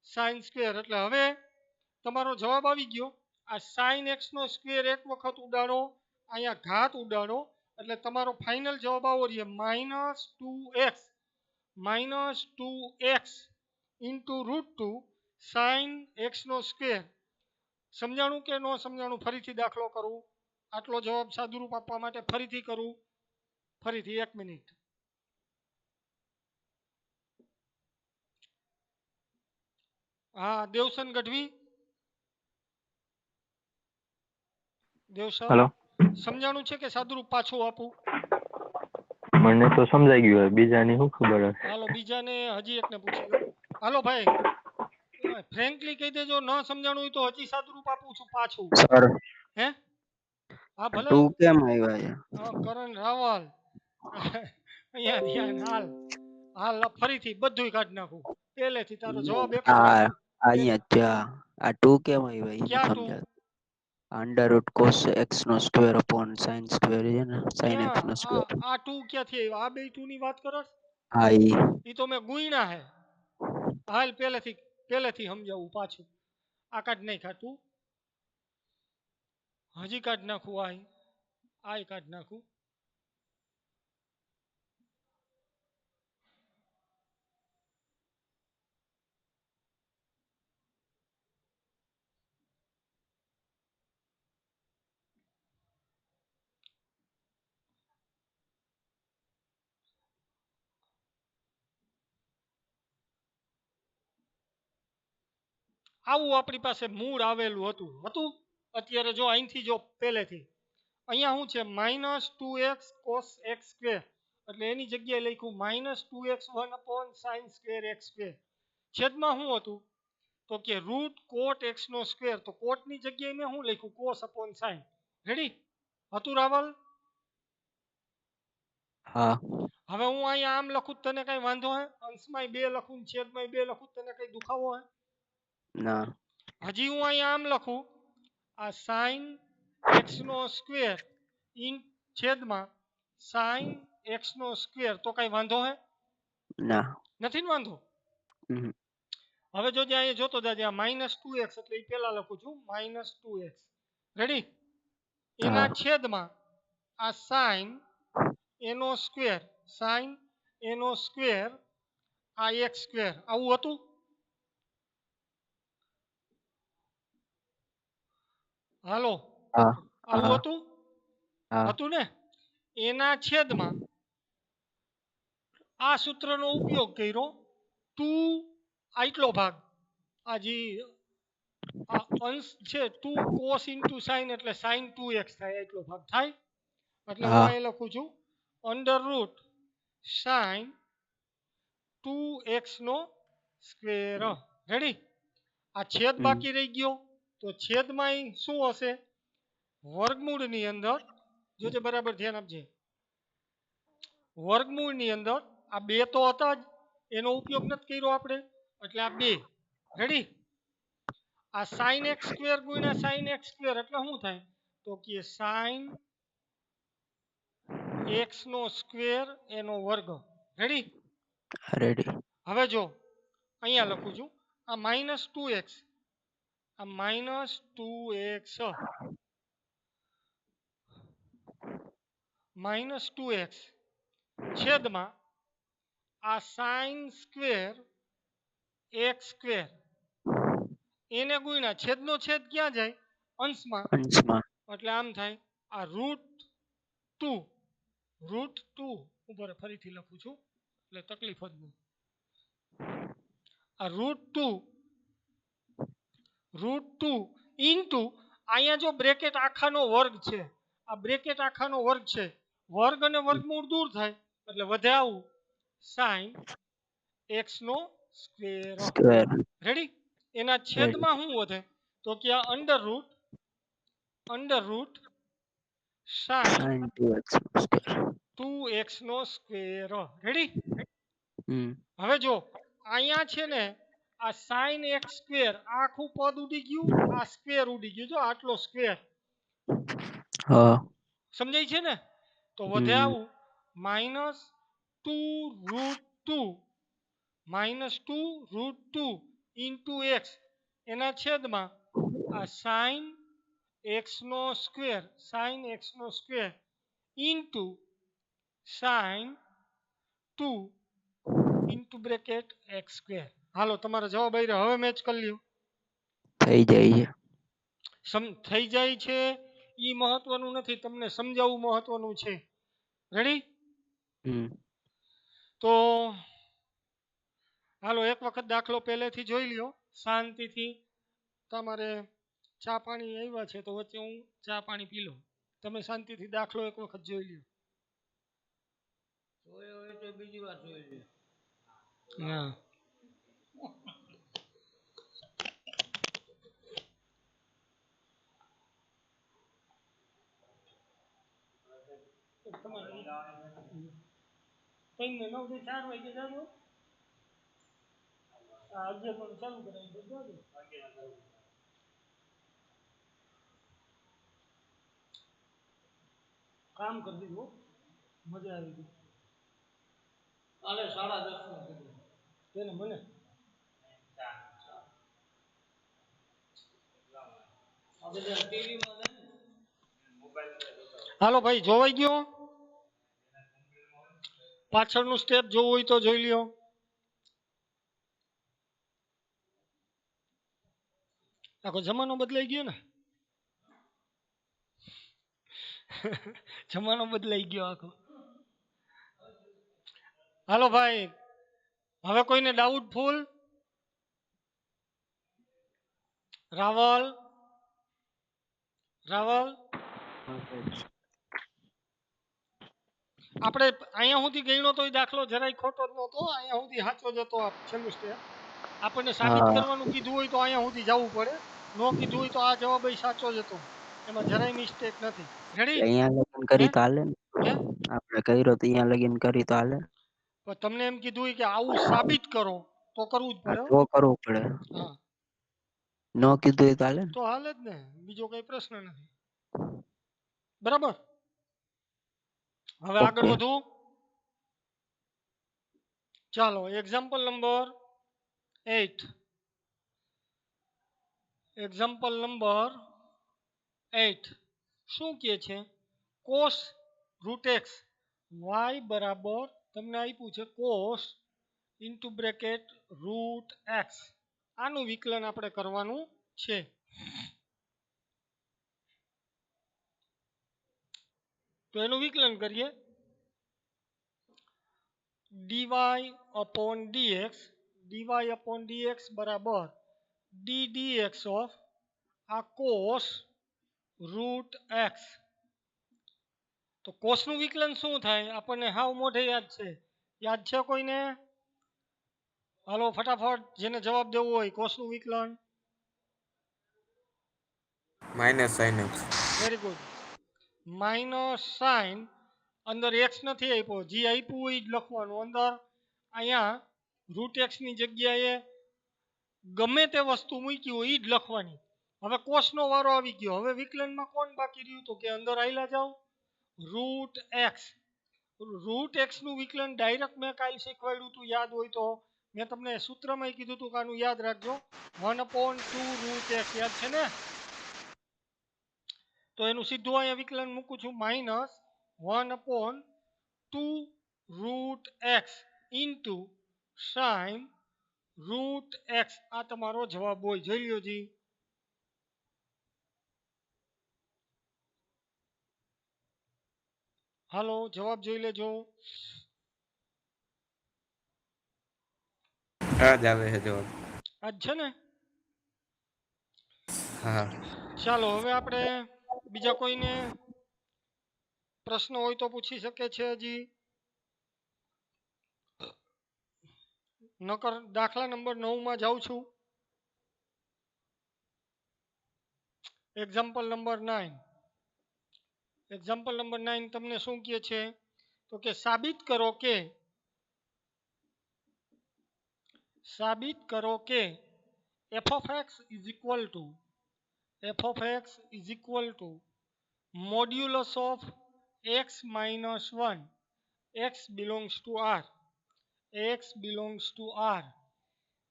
Speaker 1: sin square એટલે હવે તમારો જવાબ આવી ગયો આ sin x નો સ્ક્વેર એક વખત ઉડાડો અહીંયા ઘાત ઉડાડો એટલે તમારો ફાઇનલ જવાબ આવો રહે -2x into √2 sin x નો સ્ક્વેર સમજાણું કે ન સમજાણું? ફરીથી દાખલો કરું, આટલો જવાબ સાદુરૂપ આપવા માટે ફરીથી કરું, ફરીથી 1 મિનિટ. હા, દેવસન ગઢવી. દેવસર,
Speaker 5: હેલો,
Speaker 1: સમજાણું છે કે સાદુરૂપ પાછું આપું?
Speaker 5: મને તો સમજાઈ ગયું હવે, બીજાની શું ખબર હશે.
Speaker 1: હાલો બીજાને હજી એકને પૂછી લો. હાલો ભાઈ, ફ્રેન્કલી કહી દેજો, ન સમજાણું હોય તો હજી સાદુરૂપ આપું છું પાછું.
Speaker 6: સર
Speaker 1: હે? હા ભલે.
Speaker 6: 2 કેમ આવ્યા છે?
Speaker 1: કરણ રાવલ. અહીંયા ધ્યાન હાલ. હાલ ફરીથી બધુંય કાઢી નાખું. પહેલેથી તારો જવાબ એક જ
Speaker 6: આ
Speaker 1: આપું.
Speaker 6: અહીંયા જ આ 2 કેમ આવ્યા એ નથી
Speaker 1: ક્યાં તું?
Speaker 6: સમજાતું. અંડર રૂટ કોસ એક્સ નો સ્ક્વેર અપોન સાઇન સ્ક્વેર છે ને, સાઇન એક્સ નો
Speaker 1: ક્યાં
Speaker 6: સ્ક્વેર.
Speaker 1: આ 2 ક્યાંથી આવ્યો? આ બે 2 ની વાત કરસ?
Speaker 6: હા
Speaker 1: ઈ તો મેં ગુણ્યા હે. હાલ પહેલેથી સમજાવું પાછું. આ કાઢ નહીં ખાતું. હજી કાઢ નાખું આય કાઢ નાખું. આવું આપણી પાસે મૂળ આવેલું હતું. અત્યારે જો અહીંથી જો પહેલેથી અહીંયા શું છે? -2x cos x સ્ક્વેર, એટલે એની જગ્યાએ લખ્યું -2x1 upon sine square x square. છેદમાં શું હતું? તો કે રૂટ કોટ x નો સ્ક્વેર. તો કોટ ની જગ્યાએ મેં શું લખ્યું? Cos upon sine. રેડી હતું રાવલ?
Speaker 6: હા
Speaker 1: હવે હું અહીંયા આમ લખું તને કઈ વાંધો હે? અંશમાં 2 લખું, છેદમાં 2 લખું, તને કઈ દુખાવો હે?
Speaker 6: ના
Speaker 1: હજી હું અહીંયા આમ લખું, આ સાઇન એક્સ નો સ્ક્વેર ઇન છેદમાં સાઇન એક્સ નો સ્ક્વેર, તો કઈ વાંધો હે?
Speaker 6: ના
Speaker 1: નથી ને વાંધો?
Speaker 6: હમ.
Speaker 1: હવે જોજે અહીંયા જોતો જાજે, આ -2x એટલે એ પહેલા લખું છું -2x. રેડી? એના
Speaker 6: હા
Speaker 1: છેદમાં આ સાઇન એનો સ્ક્વેર, સાઇન એનો સ્ક્વેર, આ એક્સ સ્ક્વેર. આવું હતું? હાલો,
Speaker 6: હા
Speaker 1: આવું
Speaker 6: હા
Speaker 1: હતું?
Speaker 6: હા
Speaker 1: હતું ને? એના છેદમાં આ સૂત્રનો ઉપયોગ કર્યો, 2 આટલો ભાગ, આ જે આ અંશ છે 2 cos ઇન્ટુ સાઇન, એટલે સાઇન 2x થાય, એટલો ભાગ થાય. એટલે હું
Speaker 6: હા
Speaker 1: અહીં લખું છું અંડર રૂટ સાઇન 2x નો સ્ક્વેર. રેડી? આ છેદ
Speaker 6: હમ.
Speaker 1: બાકી રહી ગયો, તો છેદમાં અહીં શું હશે? વર્ગમૂળની અંદર જોજે, બરાબર ધ્યાન આપજે. વર્ગમૂળની અંદર આ 2 તો હતા જ, એનો ઉપયોગ નથી કર્યો આપણે, એટલે આ 2. રેડી? આ સાઇન એક્સ સ્ક્વેર ગુણ્યા સાઇન એક્સ સ્ક્વેર એટલે શું થાય? તો કે સાઇન એક્સ નો સ્ક્વેર એનો વર્ગ. રેડી?
Speaker 6: રેડી.
Speaker 1: હવે જો અહીંયા લખું છું, આ -2x, આ -2x, -2x છેદમાં આ સાઇન સ્ક્વેર એક્સ સ્ક્વેર, એને ગુણ્યા છેદનો છેદ ક્યાં જાય? અંશમાં.
Speaker 6: અંશમાં.
Speaker 1: એટલે આમ થાય આ √2 ઉપર ફરીથી લખું છું એટલે તકલીફ જ નહીં. આ √2 ઇન્ટુ અહીંયા જો બ્રેકેટ આખાનો વર્ગ છે, આ બ્રેકેટ આખાનો વર્ગ છે, વર્ગ અને વર્ગમૂળ દૂર થાય એટલે વધે આવું સાઇન એક્સ નો સ્ક્વેર.
Speaker 6: સ્ક્વેર.
Speaker 1: રેડી? એના છેદમાં શું વધે? તો કે આ under route sign
Speaker 6: sign 2x નો સ્ક્વેર.
Speaker 1: 2x નો સ્ક્વેર. રેડી?
Speaker 6: હમ.
Speaker 1: હવે જો અહીંયા છે ને આ સાઇન એક્સ સ્ક્વેર, આખું પદ ઉડી ગયું, આ સ્ક્વેર ઉડી ગયું. જો આટલો સ્ક્વેર
Speaker 6: હા
Speaker 1: સમજાય છે ને? તો વધે
Speaker 6: હમ.
Speaker 1: આવું -2√2 ઇન્ટુ એક્સ, એના છેદમાં આ સાઇન એક્સ નો square into sine 2 into bracket x square. હાલો તમારો જવાબ આવી રહ્યો. હવે મેચ કરી લ્યો.
Speaker 6: થઈ જાય છે.
Speaker 1: થઈ જાય છે એ મહત્વનું નથી, તમને સમજાવવું મહત્વનું છે. રેડી?
Speaker 6: હમ
Speaker 1: તો હાલો એક વખત દાખલો પહેલેથી જોઈ લ્યો શાંતિથી. તમારે ચા પાણી આવ્યા છે તો વચ્ચે હું ચા પાણી પી લઉં. તમે શાંતિથી દાખલો એક વખત જોઈ લ્યો. હા. તમને 9 થી 4 વાગે જાજો. આજે પણ ચાલુ કરાવી દો જાજો. કામ કરી દીધું, મજા આવી ગઈ. કાલે 10:30 નું કીધું તેને મને હાલો ભાઈ જોવાઈ ગયો? પાછળનું સ્ટેપ જોવું હોય તો જોઈ લ્યો. આખો જમાનો બદલાઈ ગયો ને. જમાનો બદલાઈ ગયો આખો. હાલો ભાઈ, હવે કોઈને ડાઉટફુલ? રાવલ રાવલ આપણે અહીંયા સુધી ગણ્યો તો એ દાખલો જરાય ખોટો જ નહોતો. અહીંયા સુધી સાચો જ હતો. છેલ્લું સ્ટેપ આપણને સાબિત
Speaker 6: હા
Speaker 1: કરવાનું કીધું હોય તો અહીંયા સુધી જવું પડે. નો કીધું હોય તો આ જવાબ સાચો જ હતો. એમાં જરાય મિસ્ટેક નથી. રેડી?
Speaker 6: અહીંયા લગીન
Speaker 1: હે
Speaker 6: કરી તો હાલે ને.
Speaker 1: હે
Speaker 6: આપણે કર્યો તો અહીંયા લગીન કરી તો હાલે.
Speaker 1: પણ તમને એમ કીધું હોય કે આવું સાબિત કરો તો કરવું જ
Speaker 6: આ
Speaker 1: પડે.
Speaker 6: તો કરવું પડે.
Speaker 1: હા
Speaker 6: નો કીધું હોય તો હાલે ને.
Speaker 1: તો હાલે જ ને, બીજો કઈ પ્રશ્ન નથી. બરાબર? હવે આગળ
Speaker 6: ઓકે
Speaker 1: વધું. ચાલો એક્ઝામ્પલ નંબર 8. એક્ઝામ્પલ નંબર 8 શું કહે છે? કોસ રૂટ એક્સ વાય બરાબર તમને આપ્યું છે cos into bracket root x. આનું વિકલન આપણે કરવાનું છે. તો એનું વિકલન કરીએ. dy upon dx બરાબર d dx ઓફ આ કોસ રૂટ એક્સ. તો કોસનું વિકલન શું થાય? આપણને હાવ મોઢે યાદ છે. યાદ છે કોઈને? હાલો ફટાફટ જેને જવાબ દેવો હોય. કોસનું વિકલન
Speaker 4: minus sine x.
Speaker 1: Very good. Minus sign અંદર એક્સ નથી આપ્યો, જે આપ્યું હોય જ લખવાનું અંદર. અહીંયા રૂટ એક્સની જગ્યાએ ગમે તે વસ્તુ મૂકી હોય એ જ લખવાની. હવે કોસનો વારો આવી ગયો. હવે વિકલનમાં કોણ બાકી રહ્યું? તો કે અંદર આયલા જાઓ રૂટ એક્સ. રૂટ એક્સનું વિકલન ડાયરેક્ટ મેં કાલ શીખવાડ્યું હતું, યાદ હોય તો. મેં તમને સૂત્રમાં કીધું હતું કે આનું યાદ રાખજો. 1/2 રૂટ એક્સ યાદ છે ને? તો એનું સીધું અહીંયા વિકલન મૂકું છું. Minus 1/2 root x into sign root x. આ તમારો જવાબ હોય. જોઈ લ્યો જી. હાલો જવાબ જોઈ લેજો.
Speaker 4: આ જ આવે છે જવાબ.
Speaker 1: આ જ છે ને?
Speaker 4: હા.
Speaker 1: ચાલો હવે આપણે બીજા કોઈને પ્રશ્ન હોય તો પૂછી શકે છે હજી. નકર દાખલા નંબર 9 માં જાઉં છું. Example number 9. એક્ઝામ્પલ નંબર 9 તમને શું કહે છે? તો કે સાબિત કરો કે f of x is equal to modulus of x minus 1 x belongs to R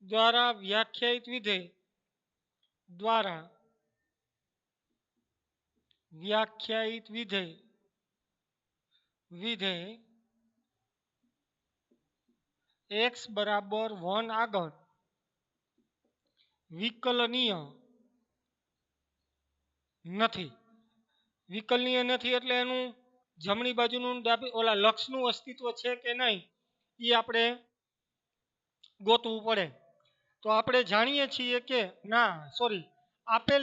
Speaker 1: દ્વારા વ્યાખ્યાયિત વિધેય x બરાબર 1 આગળ વિકલનીય નથી, વિકલનીય નથી એટલે એનું જમણી બાજુનું ડાબી ઓલા લક્ષનું અસ્તિત્વ છે કે નહીં એ આપણે ગોતવું પડે. તો આપણે જાણીએ છીએ કે ના સોરી આપેલ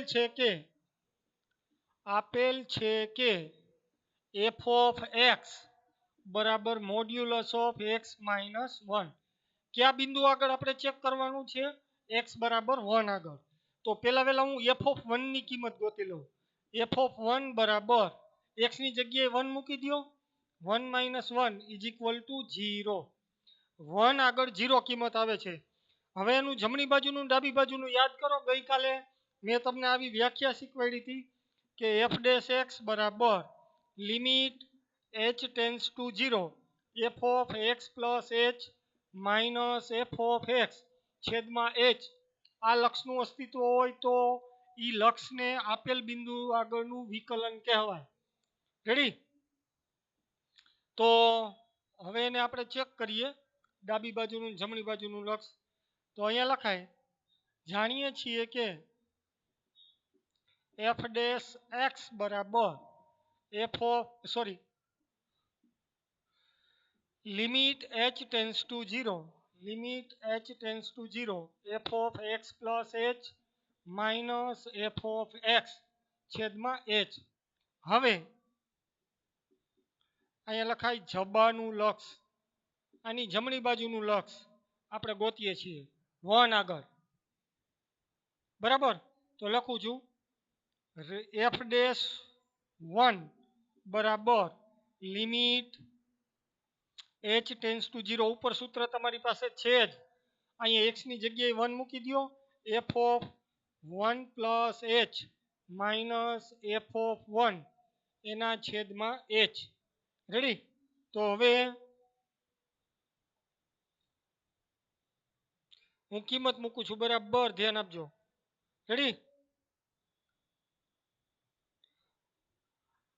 Speaker 1: છે કે એફ ઓફ એક્સ બરાબર મોડ્યુલસ ઓફ એક્સ માઇનસ 1. કયા બિંદુ આગળ આપણે ચેક કરવાનું છે? એક્સ બરાબર 1 આગળ. તો પહેલા હું એફ ઓફ 1 ની કિંમત ગોતી લઉં. એફ ઓફ 1 બરાબર એક્સ ની જગ્યાએ 1 મૂકી દો. 1 માઇનસ 1 ઇઝ ઇક્વલ ટુ 0. 1 આગળ 0 કિંમત આવે છે. હવે એનું જમણી બાજુનું ડાબી બાજુનું યાદ કરો. ગઈકાલે મેં તમને આવી વ્યાખ્યા શીખવાડી હતી કે એફ ડેશ એક્સ બરાબર limit h tends to 0 f of x plus h minus F of x છેદમાં h. આ લક્ષનું અસ્તિત્વ હોય તો એ લક્ષને આપેલ બિંદુ આગળનું વિકલન કહેવાય. રેડી? તો હવે એને આપણે ચેક કરીએ ડાબી બાજુનું જમણી બાજુનું લક્ષ. તો અહીંયા લખાય જાણીએ છીએ કે એફ ડેશ એક્સ બરાબર F of sorry limit h tends to 0 limit h tends to 0 f of x plus h minus F of x છેદમાં h. હવે અહીંયા લખાય જબાનું લક્ષ, આની જમણી બાજુનું લક્ષ આપણે ગોતીએ છીએ 1 આગળ. બરાબર? તો લખું છું એફ ડેશ 1 બરાબર લિમિટ h ટેન્સ ટુ 0. ઉપર સૂત્ર તમારી પાસે છે જ. અહીંયા x ની જગ્યાએ 1 મૂકી દો. F of 1 plus h minus F of 1 એના છેદમાં h. રેડી? તો હવે હું કિંમત મૂકું છું. બરાબર ધ્યાન આપજો. રેડી?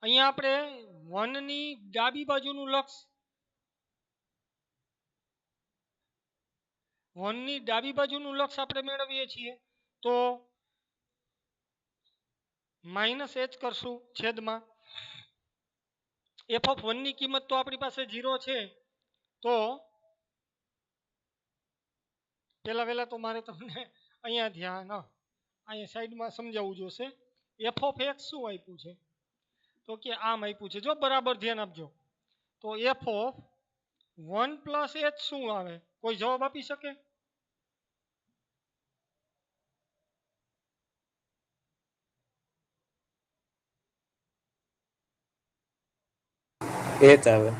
Speaker 1: અહીંયા આપણે 1 ની ડાબી બાજુનું લક્ષ 1 ની ડાબી બાજુનું લક્ષ આપણે મેળવીએ છીએ તો માઇનસ h કરશું છેદમાં એફ ઓફ 1 ની કિંમત તો આપણી પાસે 0 છે. તો પહેલા તો મારે તમને અહીંયા ધ્યાન અહીંયા સાઈડમાં સમજાવવું જોશે. એફ ઓફ એક્સ શું આપ્યું છે? તો કે આમ આપ્યું છે. જો બરાબર ધ્યાન આપજો. તો એફ ઓફ 1 પ્લસ એચ શું આવે? કોઈ જવાબ આપી શકે?
Speaker 4: h આવે.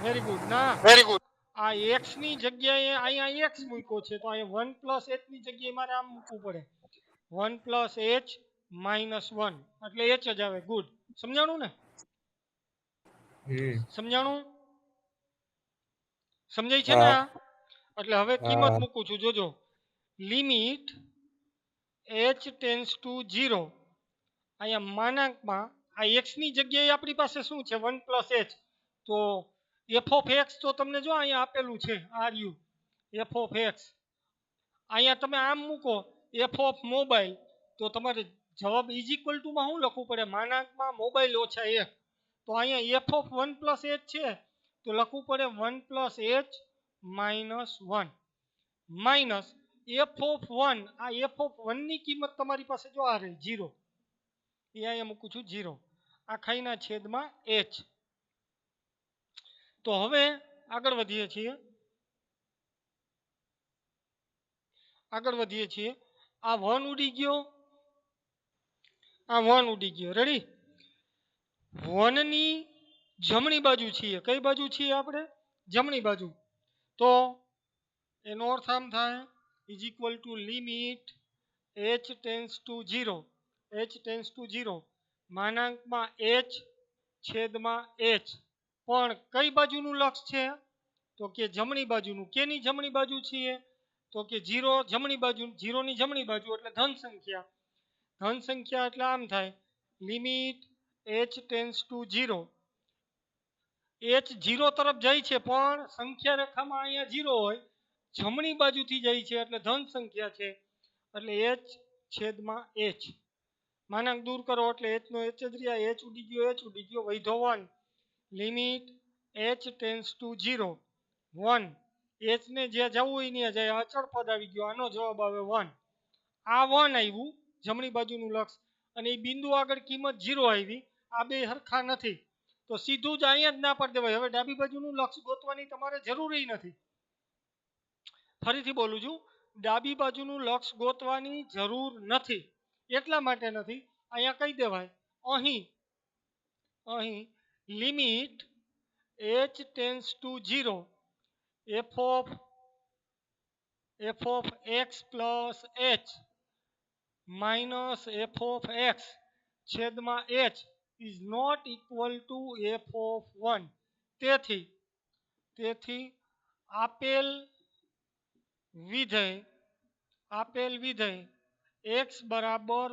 Speaker 1: Very good. ના
Speaker 2: વેરી ગુડ.
Speaker 1: આ x ની જગ્યાએ અહીંયા x મૂક્યો છે તો અહીંયા 1 પ્લસ h ની જગ્યાએ મારે આમ મૂકવું પડે 1 પ્લસ h માઇનસ 1 એટલે h જ આવે. ગુડ. સમજાણું ને? સમજાણું? સમજાય છે ને? એટલે હવે કિંમત મૂકું છું. જોજો લિમિટ h ટેન્સ ટુ 0 અહીંયા માનાંકમાં આ x ની જગ્યાએ આપણી પાસે શું છે? 1 પ્લસ h. તો એફ ઓફ એક્સ તો તમને જો અહીંયા આપેલું છે આર એફ ઓફ એક્સ. અહીંયા તમે આમ મૂકો એફ ઓફ મોબાઈલ તો તમારે જવાબ ઇઝ ઇક્વલ ટુમાં શું લખવું પડે? માનાંકમાં મોબાઈલ ઓછા 1. તો અહીંયા એફ ઓફ 1 પ્લસ h છે તો લખવું પડે 1 plus h minus 1 minus F of 1. આ એફ ઓફ 1 ની કિંમત તમારી પાસે જો આ રહી 0 એ અહીંયા મૂકું છું 0 આખાઈના છેદમાં h. તો હવે આગળ વધીએ છીએ. આ 1 ઉડી ગયો, આ 1 ઉડી ગયો. રેડી? 1 ની જમણી બાજુ છીએ. કઈ બાજુ છીએ આપણે? જમણી બાજુ. તો એનો અર્થ આમ થાય is equal to limit h tends to 0 h tends to 0 માનાંકમાં h છેદમાં h. પણ કઈ બાજુનું લક્ષ છે? તો કે જમણી બાજુનું. કેની જમણી બાજુ છીએ? તો કે 0 જમણી બાજુ. 0 ની જમણી બાજુ એટલે ધન સંખ્યા. ધન સંખ્યા એટલે આમ થાય limit h tends to 0 h 0 તરફ જાય છે પણ સંખ્યા રેખામાં અહીંયા 0 હોય, જમણી બાજુથી જાય છે એટલે ધન સંખ્યા છે એટલે h છેદમાં h. માનાંક દૂર કરો એટલે h નો h જ રહ્યા, h ઉડી ગયો, વૈધો 1 limit h tends to 0 1 h ને જે જવું હોય ને જાય, અચળ પદ આવી ગયો, આનો જવાબ આવે 1. આ 1 આવ્યું જમણી બાજુનું લક્ષ, અને એ બિંદુ આગળ કિંમત 0 આવી, આ બે હરખા નથી, તો સીધું જ અહીંયા જ ના પાડી દેવાય. હવે ડાબી બાજુનું લક્ષ ગોતવાની તમારે જરૂરી નથી. ફરીથી બોલું છું, ડાબી બાજુનું લક્ષ ગોતવાની જરૂર નથી. એટલા માટે નથી, અહીંયા કહી દેવાય, અહીં limit h tends to 0 f of x plus h minus f of x છેદમાં h is not equal to f of 1. તેથી આપેલ વિધેય x બરાબર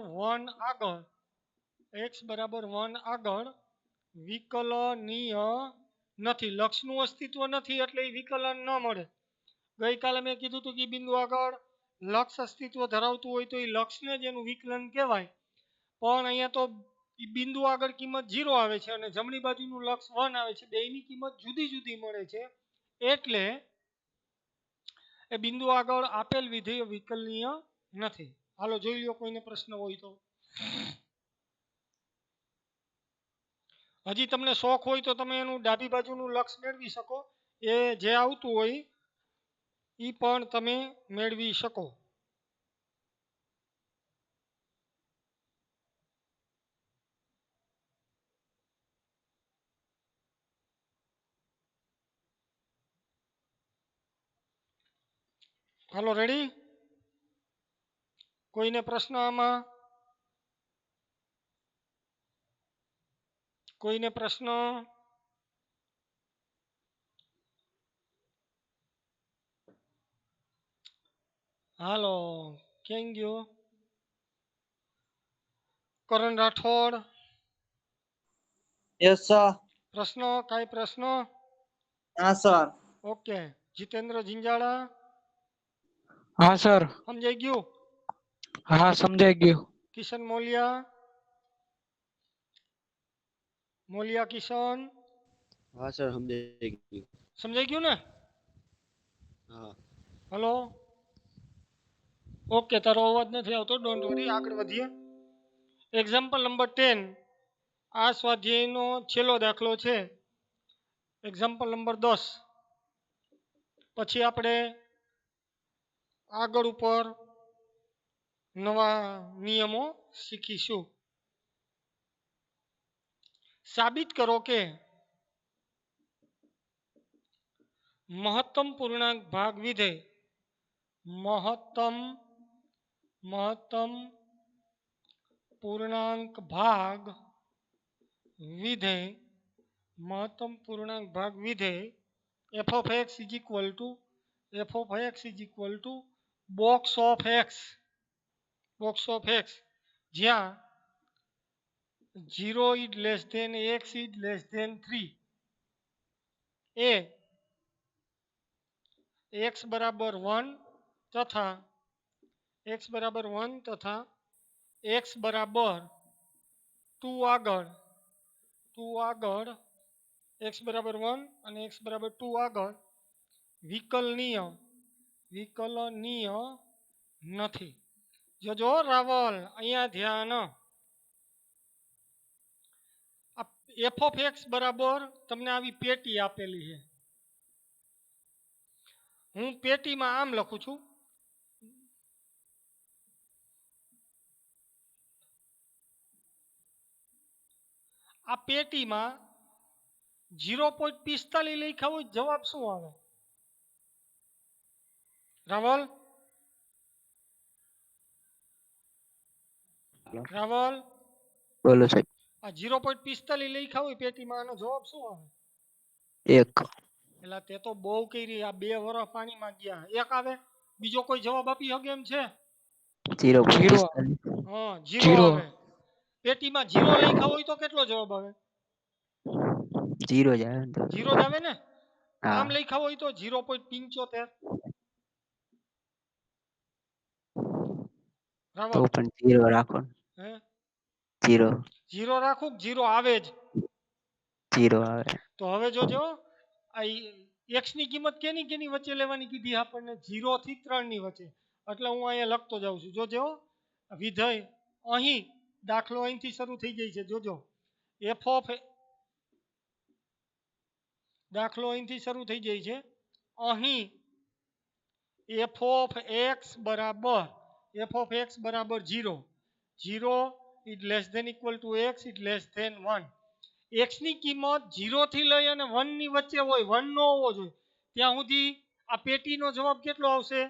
Speaker 1: 1 આગળ વિકલનીય નથી. લક્ષનું અસ્તિત્વ નથી એટલે એ વિકલન ન મળે. ગઈકાલે મેં કીધું હતું કે બિંદુ આગળ લક્ષ અસ્તિત્વ ધરાવતું હોય તો એ લક્ષને જ એનું વિકલન કહેવાય, પણ અહીંયા તો બિંદુ આગળ કિંમત 0 આવે છે અને જમણી બાજુનું લક્ષ 1 આવે છે, બેયની કિંમત જુદી જુદી મળે છે, એટલે એ બિંદુ આગળ આપેલ વિધેય વિકલનીય નથી. હાલો જોઈ લ્યો, કોઈને પ્રશ્ન હોય તો. હજી તમને શોખ હોય તો તમે એનું ડાબી બાજુનું લક્ષ મેળવી શકો, એ જે આવતું હોય એ પણ તમે મેળવી શકો. હાલો રેડી? કોઈને પ્રશ્ન આમાં? કોઈને પ્રશ્ન? હાલો ક્યાં ગયો? કરણ રાઠોડ,
Speaker 7: Yes, sir.
Speaker 1: પ્રશ્ન? કાંઈ પ્રશ્ન?
Speaker 7: Yes, sir.
Speaker 1: Okay. Jitendra Jinjala,
Speaker 8: હા સર.
Speaker 1: સમજાઈ ગયું?
Speaker 8: હા સમજાઈ ગયું.
Speaker 1: કિશન મોલિયા કિશન,
Speaker 3: હા સર સમજાઈ ગયું.
Speaker 1: સમજાઈ ગયું ને?
Speaker 3: હા
Speaker 1: હલો, ઓકે. તારો અવાજ નથી આવતો, ડોન્ટ વરી, આગળ વધીએ. એક્ઝામ્પલ નંબર 10, આ સ્વાધ્યાયનો છેલ્લો દાખલો છે. એક્ઝામ્પલ નંબર 10, પછી આપણે આગળ ઉપર નવા નિયમો શીખીશું. સાબિત કરો કે મહત્તમ પૂર્ણાંક ભાગ વિધેય મહત્તમ પૂર્ણાંક ભાગ વિધેય f of x is equal to box of x જ્યાં 0 is less than x is less than 3 A x બરાબર 1 તથા x બરાબર 2 આગળ x બરાબર 1 અને x બરાબર 2 આગળ વિકલનીય નથી. જો રાવલ અહીંયા ધ્યાન. f of x બરાબર તમને આવી પેટી આપેલી છે. હું પેટીમાં આમ લખું છું, આ પેટીમાં 0.45 લખ્યા હોય, જવાબ શું આવે? રાવલ
Speaker 6: બોલો સાહેબ.
Speaker 1: આ 0.45 લખ્યા હોય પેટીમાં, આનો જવાબ શું આવે?
Speaker 6: 1.
Speaker 1: એટલે તે તો બહુ કરી, આ 2 વર્ષ પાણીમાં ગયા. 1 આવે? બીજો કોઈ જવાબ આપી શકે એમ છે?
Speaker 6: 0.
Speaker 1: હા 0 આવે. પેટીમાં 0 લખ્યા હોય તો કેટલો જવાબ આવે?
Speaker 6: 0 જ આવે ને તો.
Speaker 1: 0 જ આવે ને?
Speaker 6: હા.
Speaker 1: આમ લખ્યા હોય તો 0.75.
Speaker 6: તો પણ 0 રાખો ને.
Speaker 1: હે
Speaker 6: 0
Speaker 1: 0 રાખું, 0 આવે જ.
Speaker 6: 0 આવે.
Speaker 1: તો હવે જોજો, આ x ની કિંમત કેની કેની વચ્ચે લેવાની કીધી આપણને? 0 થી 3 ની વચ્ચે. એટલે હું અહીંયા લખતો જાઉં છું. જોજો વિધેય અહીં, દાખલો અહીંથી શરૂ થઈ જાય છે. જોજો f ઓફ, દાખલો અહીંથી શરૂ થઈ જાય છે. અહીં f ઓફ x બરાબર, f ઓફ x બરાબર 0. 0 is less than equal to x is less than 1. x ની કિંમત 0 થી લઈ અને 1 ની વચ્ચે હોય, 1 નો હોવો જોઈએ. ત્યાં સુધી આ પેટીનો જવાબ કેટલો આવશે?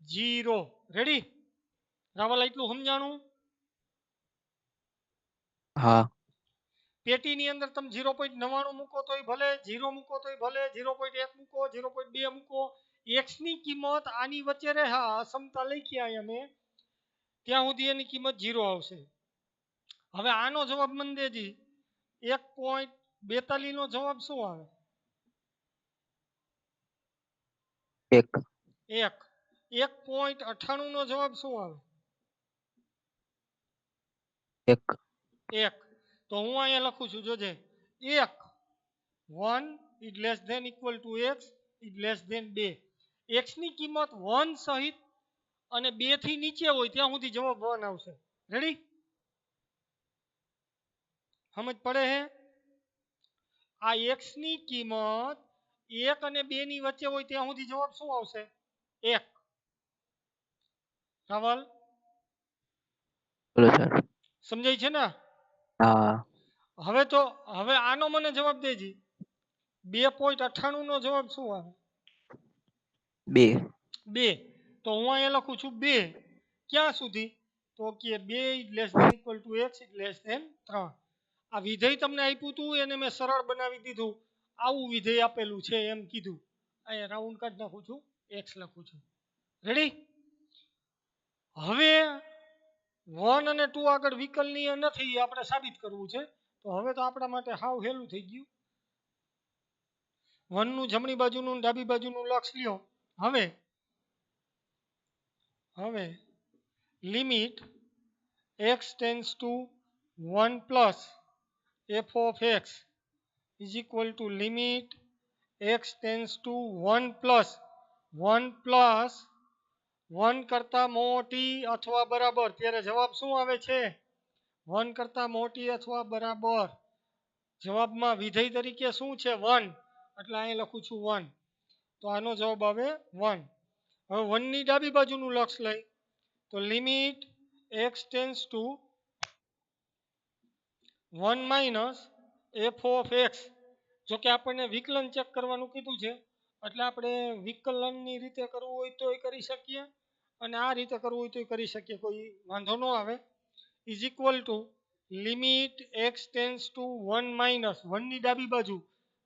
Speaker 1: 0. રેડી? રાવલ એટલું સમજાણું?
Speaker 6: હા.
Speaker 1: પેટીની અંદર તમે 0.99 મૂકો તોય ભલે, 0 મૂકો તોય ભલે, 0.1 મૂકો, 0.2 મૂકો. x ની કિંમત આની વચ્ચે રહે. હા, અસમતા લખી અહીંયા મેં, ત્યાં સુધી એની કિંમત 0 આવશે. હવે આનો જવાબ મને દેજી. 1.42 નો જવાબ શું આવે?
Speaker 6: 1
Speaker 1: 1. 1.98 નો જવાબ શું આવે?
Speaker 6: 1
Speaker 1: 1. તો હું અહીંયા લખું છું, જોજે. 1 1 is less than equal to x is less than 2. x ની કિંમત 1 સહિત અને 2 થી નીચે હોય ત્યાં સુધી જવાબ 1 આવશે. રેડી? સમજ પડે હે? આ x ની કિંમત 1 અને 2 ની વચ્ચે હોય ત્યાં સુધી જવાબ શું આવશે? 1. રાવલ
Speaker 6: બોલો સર.
Speaker 1: સમજાય છે ને?
Speaker 6: હા.
Speaker 1: હવે આનો મને જવાબ દેજી. 2.98 નો જવાબ શું આવે?
Speaker 6: 2
Speaker 1: 2. તો હું અહીંયા લખું છું 2. ક્યાં સુધી? તો કે 2 is less than equal to x is less than 3. આ વિધેય તમને આપ્યું હતું એને મેં સરળ બનાવી દીધું. આવું વિધેય આપેલું છે એમ કીધું. અહીંયા રાઉન્ડ કાઢી નાખું છું, x લખું છું. રેડી? હવે 1 અને 2 આગળ વિકલનીય નથી, એ આપણે સાબિત કરવું છે. તો હવે તો આપણા માટે હાવ હેલું થઈ ગયું. 1 નું જમણી બાજુનું અને ડાબી બાજુનું લક્ષ લ્યો. હવે limit x tends to 1 plus f of x is equal to limit x tends to 1 plus 1 કરતાં મોટી અથવા બરાબર. ત્યારે જવાબ શું આવે છે? 1 કરતાં મોટી અથવા બરાબર. જવાબમાં વિધેય તરીકે શું છે? 1. એટલે અહીં લખું છું 1. તો આનો જવાબ આવે 1. હવે 1 ની ડાબી બાજુનું લક્ષ લઈ તો limit x tends to 1 minus f of x. જો કે આપણને વિકલન ચેક કરવાનું કીધું છે, એટલે આપણે વિકલનની રીતે કરવું હોય તોય કરી શકીએ અને આ રીતે કરવું હોય તોય કરી શકીએ, કોઈ વાંધો ન આવે. Is equal to limit x tends to 1 minus 1 ની ડાબી બાજુ,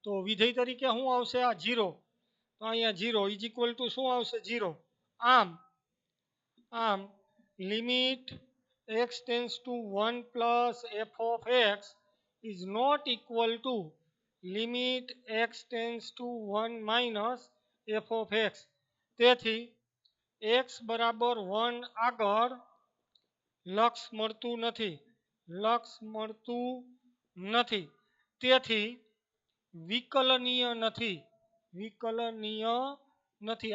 Speaker 1: તો વિધેય તરીકે શું આવશે? આ 0. તો અહીંયા 0 ઇઝ ઇક્વલ ટુ શું આવશે? 0. આમ limit x tends to 1 plus f of x is not equal to limit x tends to 1 minus f of x. તેથી x બરાબર 1 આગળ લક્ષ મળતું નથી. તેથી વિકલનીય નથી.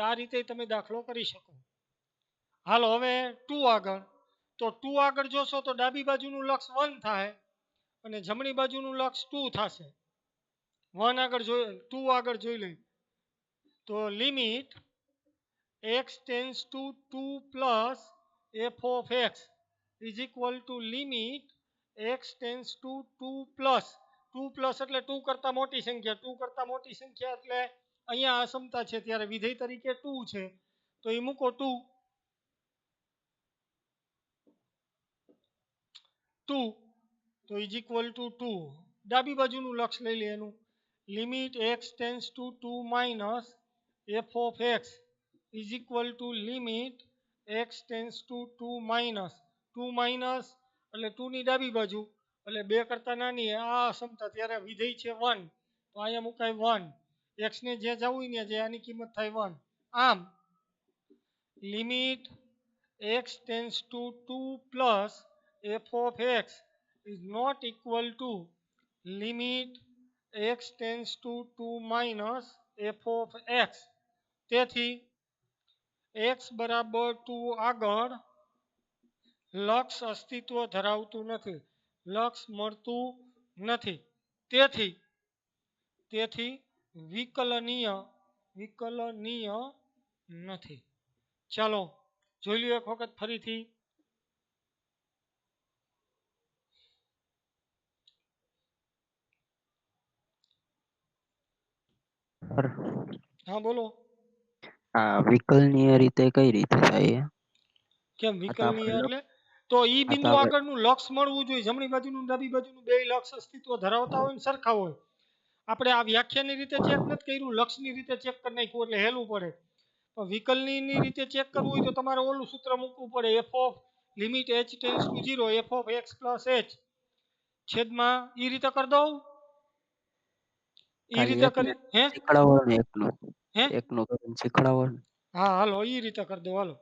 Speaker 1: આ રીતે તમે દાખલો કરી શકો. હાલો હવે 2 આગળ. તો 2 આગળ જોશો તો ડાબી બાજુનું લક્ષ 1 થાય અને જમણી બાજુનું લક્ષ 2 થશે. 2 આગળ જોઈ લઈએ તો limit x tends to 2 plus f of x is equal to limit x tends to 2 plus એટલે 2 કરતાં મોટી સંખ્યા. 2 કરતાં મોટી સંખ્યા એટલે અહીંયા અસમતા છે, ત્યારે વિધેય તરીકે 2 છે, તો એ મૂકો 2. તો ઇઝ ઇક્વલ ટુ 2. ડાબી બાજુનું લક્ષ લઈ લે એનું. Limit x tends to 2 minus f of x is equal to limit x tends to 2 minus એટલે 2 ની ડાબી બાજુ એટલે 2 કરતાં નાની. આ અસમતા, ત્યારે વિધેય છે 1, તો અહીંયા મુકાય 1. x ને જે જવું ને જે આની કિંમત થાય 1. આમ limit x tends to 2 plus f of x is not equal to limit x tends to 2 minus F of x. તેથી x બરાબર 2 આગળ લક્ષ અસ્તિત્વ ધરાવતું નથી, લક્ષ મળતું નથી. તેથી વિકલનીય નથી. ચાલો જોઈ લ્યો એક વખત ફરીથી.
Speaker 6: સર
Speaker 1: હા બોલો.
Speaker 6: આ વિકલનીય રીતે કઈ રીતે થાય?
Speaker 1: કેમ
Speaker 6: આ તો આપણે
Speaker 1: વિકલનીય એટલે? તો ઈ
Speaker 6: આ તો
Speaker 1: બિંદુ
Speaker 6: આપણે
Speaker 1: આગળનું લક્ષ મળવું જોઈએ. જમણી બાજુનું ડાબી બાજુનું બે લક્ષ અસ્તિત્વ ધરાવતા હોય ને સરખા હોય. આપણે આ વ્યાખ્યાની રીતે ચેક નથી કર્યું, લક્ષની રીતે ચેક કરી નાખ્યું એટલે હેલું પડે. પણ વિકલનીની રીતે ચેક કરવું હોય તો તમારે ઓલું સૂત્ર મૂકવું પડે, F of limit h tends to 0 f of x plus h છેદમાં ઈ રીતે કરી દઉં. ઈ
Speaker 6: ખાલી
Speaker 1: રીતે
Speaker 6: એકને
Speaker 1: કરી હે
Speaker 6: શીખડાવો ને એકનું
Speaker 1: હે
Speaker 6: એકનું કરીને શીખડાવો ને.
Speaker 1: હા હાલો ઈ રીતે કરી દો. હાલો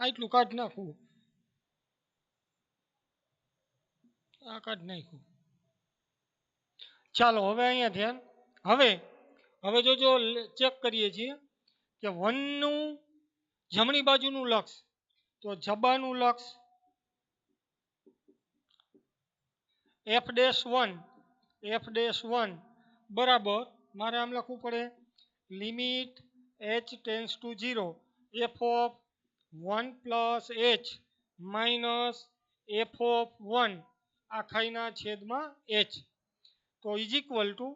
Speaker 1: આટલું કાઢી નાખવું, આ કાઢી નાખ્યું. ચાલો હવે અહીંયા ધ્યાન. હવે જો ચેક કરીએ છીએ કે 1 નું જમણી બાજુનું લક્ષ, તો જબાનું લક્ષ f'1 બરાબર મારે આમ લખવું પડે limit h tends to 0 f of 1 plus h minus f of 1 આખાઈના છેદમાં h. તો is equal to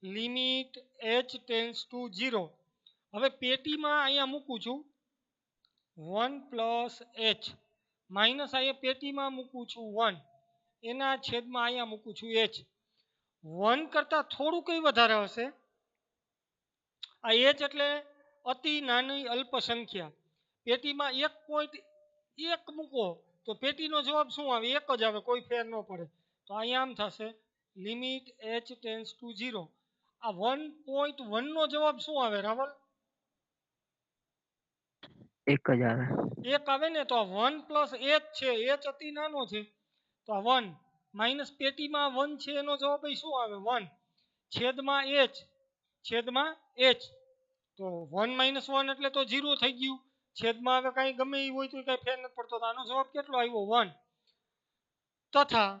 Speaker 1: limit h tends to 0. હવે પેટીમાં અહીંયા મૂકું છું 1 પ્લસ h માઇનસ અહીંયા પેટીમાં મૂકું છું 1 એના છેદમાં અહીંયા મૂકું છું h. 1 કરતાં થોડું કંઈ વધારે હશે. આ h એટલે અતિ નાની અલ્પ સંખ્યા. પેટીમાં 1.1 મૂકો તો પેટીનો જવાબ શું આવે? 1 જ આવે, કોઈ ફેર ન પડે. તો અહીંયા આમ થશે લિમિટ h ટેન્સ ટુ 0. આ 1.1 નો જવાબ શું આવે રાવલ?
Speaker 6: એક જ આવે.
Speaker 1: 1 આવે ને. તો આ 1 પ્લસ h છે, h અતિ નાનો છે તો આ 1 માઇનસ પેટીમાં 1 છે એનો જવાબ શું આવે? 1 છેદમાં h. તો 1 માઇનસ 1 એટલે તો 0 થઈ ગયું. છેદમાં હવે કાંઈ ગમે એ હોય તો કાંઈ ફેર નથી પડતો. તો આનો જવાબ કેટલો આવ્યો? 1. તથા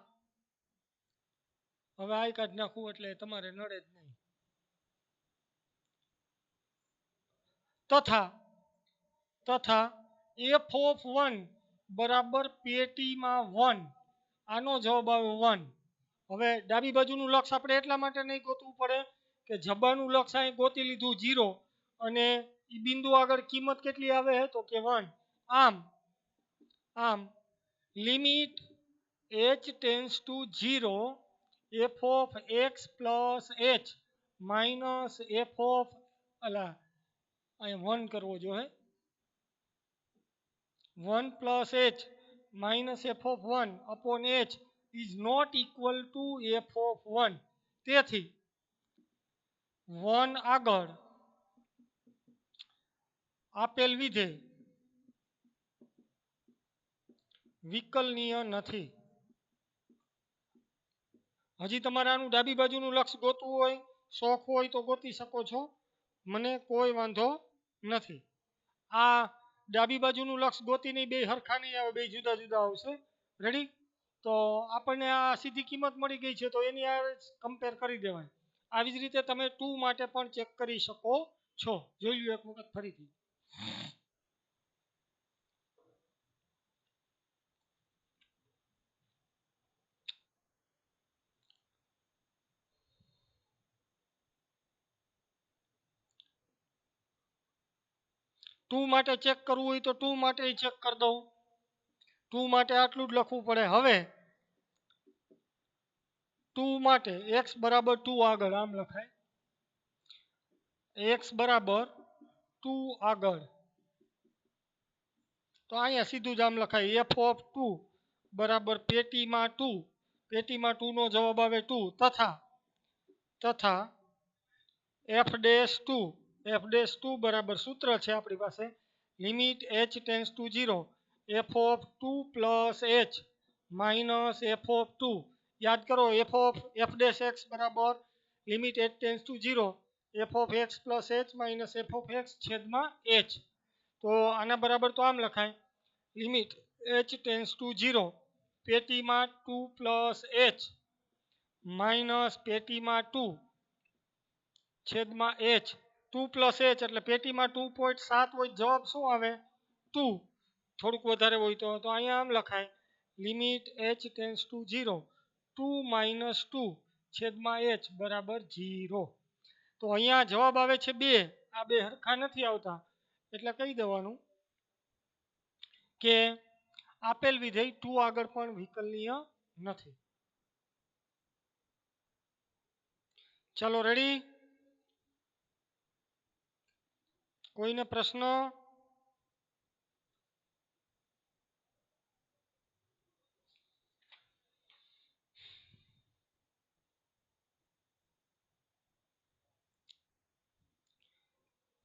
Speaker 1: હવે આ કાઢી નાખવું એટલે તમારે નડે જ નહીં. તથા f ઓફ 1 બરાબર પેટીમાં 1, આનો જવાબ આવે 1. હવે ડાબી બાજુનું લક્ષ આપણે એટલા માટે નહીં ગોતવું પડે કે જબાનું લક્ષ અહીં ગોતી લીધું 0 અને એ બિંદુ આગળ કિંમત કેટલી આવે તો કે 1. આમ limit h tends to 0 f of x plus h minus f of અહીંયા 1 કરવો જોઈએ, 1 plus h minus f of 1 upon h is not equal to f of 1. તેથી 1 આગળ આપેલ વિધેય વિકલનીય નથી. હજી તમારે આનું ડાબી બાજુનું લક્ષ ગોતવું હોય, શોખ હોય તો ગોતી શકો છો, મને કોઈ વાંધો નથી. આ ડાબી બાજુનું લક્ષ ગોતીને બે હરખા નહીં આવે, બે જુદા જુદા આવશે. રેડી? તો આપણને આ સીધી કિંમત મળી ગઈ છે તો એની આ કમ્પેર કરી દેવાય. આવી જ રીતે તમે 2 માટે પણ ચેક કરી શકો છો. જોઈ લો એક વખત ફરીથી. ટુ માટે ચેક કરવું હોય તો 2 માટે ચેક કરી દઉં. 2 માટે આટલું જ લખવું પડે. હવે 2 માટે x બરાબર 2 આગળ આમ લખાય, x બરાબર 2 આગળ. તો અહીંયા સીધું જ આમ લખાય f ઓફ 2 બરાબર પેટીમાં 2, પેટીમાં 2 નો જવાબ આવે 2 તથા f'2 બરાબર સૂત્ર છે આપણી પાસે limit h tends to 0 f of 2 plus h minus F of 2. યાદ કરો f of f dash x બરાબર limit h tends to 0 f of x plus h minus F of x છેદમાં એચ. તો આના બરાબર તો આમ લખાય લિમિટ એચ ટેન્સ ટુ 0 પેટીમાં 2 પ્લસ એચ માઇનસ પેટીમાં 2 છેદમાં એચ. 2 પ્લસ એચ એટલે પેટીમાં 2.7 હોય જવાબ શું આવે 2. થોડુંક વધારે હોય તો અહીંયા આમ લખાય limit h tends to 0 2 minus 2 છેદમાં એચ બરાબર 0. તો અહીંયા જવાબ આવે છે 2. આ બે હરખા નથી આવતા એટલે કહી દેવાનું કે આપેલ વિધેય 2 આગળ પણ વિકલનીય નથી. ચાલો રેડી? કોઈને પ્રશ્ન?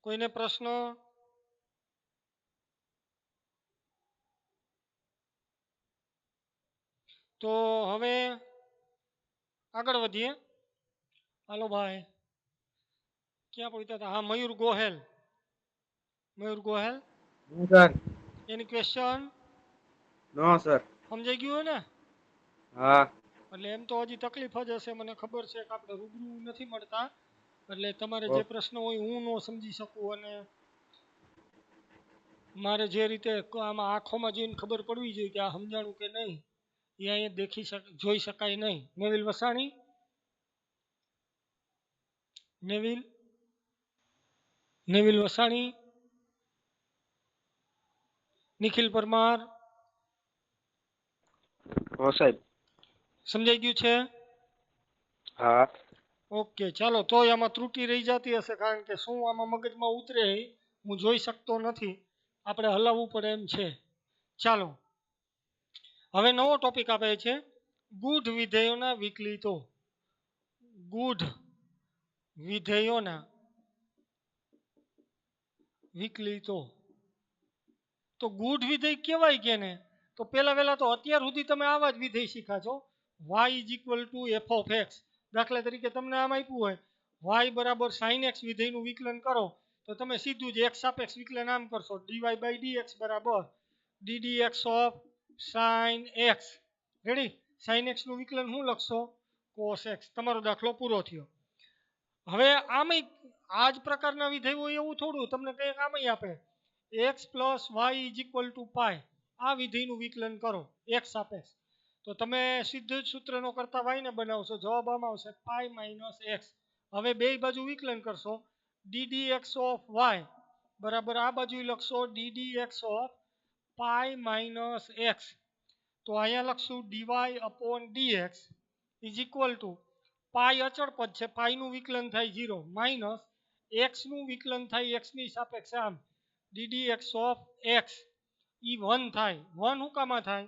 Speaker 1: કોઈને પ્રશ્ન? તો હવે આગળ વધીએ. હાલો ભાઈ, ક્યાં પહોંચ્યા હતા? હા, મયુર ગોહેલ. મયુર ગોહેલ,
Speaker 4: સર
Speaker 1: એની ક્વેશ્ચન
Speaker 4: નો સર.
Speaker 1: સમજાઈ ગયું હોય ને?
Speaker 4: હા
Speaker 1: એટલે એમ તો હજી તકલીફ જ હશે, મને ખબર છે કે આપણે રૂબરૂ નથી મળતા, એટલે તમારે જે પ્રશ્ન હોય હું ન સમજી શકું અને મારે જે રીતે આમાં આંખોમાં જોઈને ખબર પડવી જોઈએ કે આ સમજાણું કે નહીં એ અહીંયા જોઈ શકાય નહીં. નેવિલ વસાણી, નેવિલ વસાણી, નિખિલ પરમાર,
Speaker 2: હો સાહેબ.
Speaker 1: સમજાઈ ગયું છે?
Speaker 2: હા.
Speaker 1: ઓકે, ચાલો. તોય આમાં ત્રુટિ રહી જતી હશે કારણ કે શું આમાં મગજમાં ઉતરે હું જોઈ શકતો નથી, આપણે હલાવવું પડે એમ છે. ચાલો, હવે નવો ટોપિક આપે છે ગૂઢ વિધેયોના વિકલિતો. ગૂઢ વિધેયોના વિકલિતો. તો ગૂઢ વિધેય કહેવાય કેને? તો પહેલા તો અત્યાર સુધી તમે આવા જ વિધેય શીખ્યા છો. y is equal to f of x. દાખલા તરીકે તમને આમ આપ્યું હોય y બરાબર સાઇન એક્સ વિધેયનું વિકલન કરો તો તમે સીધું જ એક્સ સાપેક્ષ વિકલન આમ કરશો dy બાય dx બરાબર ddx of sine x. Ready? Sine એક્સનું વિકલન શું લખશો? Cos x. તમારો દાખલો પૂરો થયો. હવે આમાંય આ જ પ્રકારના વિધેય હોય એવું થોડું તમને કંઈક આમાંય આપે x plus y is equal to pi. આ વિધેયનું વિકલન કરો એક્સ સાપેક્ષ તો તમે સીધું જ સૂત્રનો કરતા વાયને બનાવશો, જવાબ આમાં આવશે પાય માઇનસ એક્સ. હવે બે બાજુ વિકલન કરશો ddx ઓફ વાય બરાબર આ બાજુ લખશો ddx of pi minus x. તો અહીંયા લખશું dy upon dx is equal to pi અચળ પદ છે, પાયનું વિકલન થાય 0 માઇનસ એક્સનું વિકલન થાય એક્સની સાપેક્ષે આમ ddx ઓફ x એ 1 થાય. 1 હુકામાં થાય?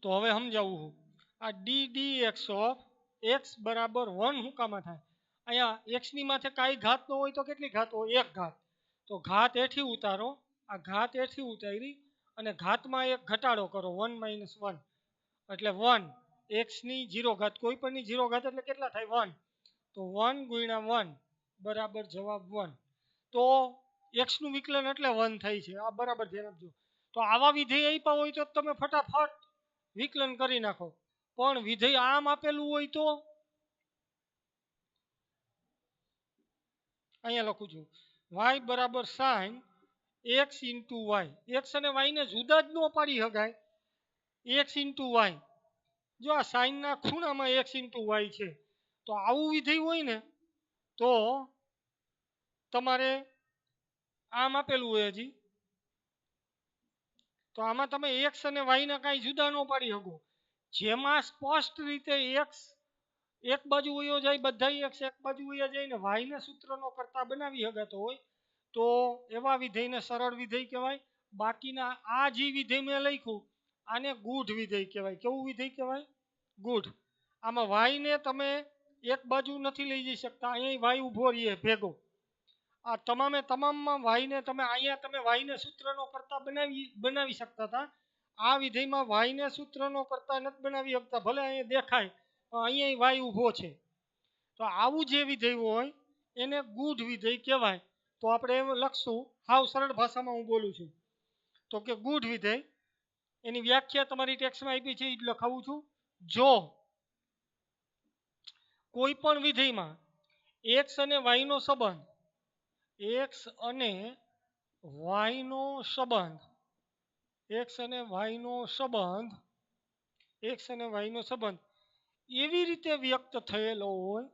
Speaker 1: તો હવે સમજાવું હું. આ ddx ઓફ x બરાબર 1 હુકામાં થાય? અહીંયા એક્સની માથે કાંઈ ઘાત ન હોય તો કેટલી ઘાત હોય? એક ઘાત. તો ઘાત એથી ઉતારો, આ ઘાત એથી ઉતારી અને ઘાતમાં એક ઘટાડો કરો 1 માઇનસ 1 એટલે 1. એક્સની 0 ઘાત, કોઈ પણની 0 ઘાત એટલે કેટલા થાય? 1. તો 1 ગુણ્યા 1 બરાબર જવાબ 1. તો એક્સનું વિકલન એટલે 1 થાય છે. આ બરાબર ધ્યાન આપજો. તો આવા વિધેય આપ્યા હોય તો તમે ફટાફટ વિકલન કરી નાખો, પણ વિધેય આમ આપેલું હોય તો અહીંયા લખું છું y બરાબર sine x into y. X અને વાયને જુદા જ ન પાડી શકાય. એક્સ ઇન્ટુ વાય, જો આ સાઇનના ખૂણામાં એક્સ ઇન્ટુ વાય છે તો આવું વિધેય હોય ને તો તમારે આમ આપેલું હોય હજી તો આમાં તમે એક્સ અને વાયના કાંઈ જુદા ન પાડી શકો. જેમાં સ્પષ્ટ રીતે એક્સ એક બાજુ વયો જાય, બધા એક્સ એક બાજુ વયા જાય ને વાયને સૂત્રનો કરતા બનાવી શકાતો હોય તો એવા વિધેયને સરળ વિધેય કહેવાય. બાકીના આ જે વિધેય મેં લખ્યું આને ગૂઢ વિધેય કહેવાય. કેવું વિધેય કહેવાય? ગૂઢ. આમાં વાયને તમે એક બાજુ નથી લઈ જઈ શકતા, અહીંયા વાય ઊભો રહીએ ભેગો આ તમામે તમામમાં વાયને તમે અહીંયા તમે વાયને સૂત્રનો કરતા બનાવી શકતા હતા. આ વિધેયમાં વાયને સૂત્રનો કરતા નથી બનાવી શકતા. ભલે અહીંયા દેખાય પણ અહીંયા વાય ઊભો છે. તો આવું જે વિધેય હોય એને ગૂઢ વિધેય કહેવાય. તો આપણે એમ લખશું, હાવ સરળ ભાષામાં હું બોલું છું, તો કે ગૂઢ વિધેય એની વ્યાખ્યા તમારી ટેક્સ્ટમાં આપી છે એ જ લખાવું છું. જો કોઈ પણ વિધેયમાં x અને y નો સંબંધ x અને y નો સંબંધ x અને y નો સંબંધ x અને y નો સંબંધ એવી રીતે વ્યક્ત થયેલો હોય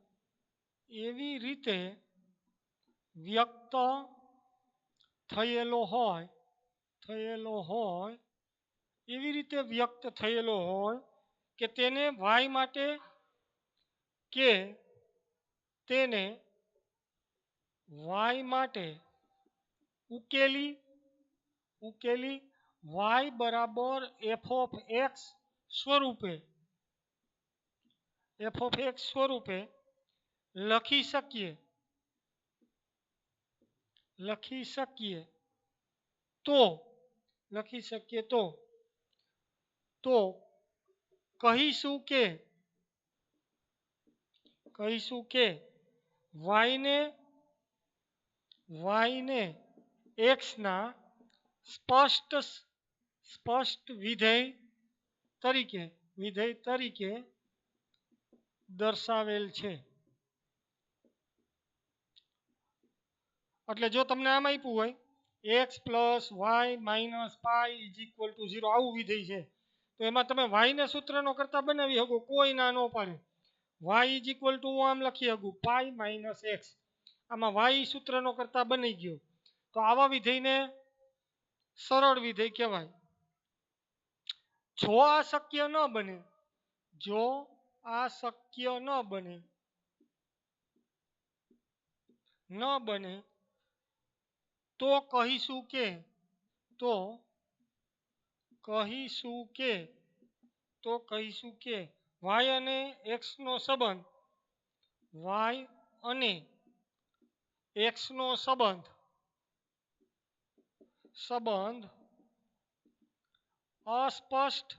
Speaker 1: એવી રીતે વ્યક્ત થયેલો હોય એવી રીતે વ્યક્ત થયેલો હોય કે તેને y માટે કે તેને y માટે ઉકેલી y બરાબર f of x સ્વરૂપે લખી શકીએ તો કહીશું કે y ને x ના સ્પષ્ટ વિધેય તરીકે દર્શાવેલ છે. એટલે જો તમને આમ આપ્યું હોય x પ્લસ y minus pi is equal to 0 આવું વિધેય છે, તો એમાં તમે y ને સૂત્રનો કરતા બનાવી શકો, કોઈ ના ન પાડે. y ઇઝ ઇક્વલ ટુ હું આમ લખી શકું પાઈ માઇનસ એક્સ. આમાં y સૂત્રનો કરતા બની ગયો. તો આવા વિધેયને સરળ વિધેય કહેવાય. જો આ શક્ય ન બને તો કહીશું કે y અને x નો સંબંધ અસ્પષ્ટ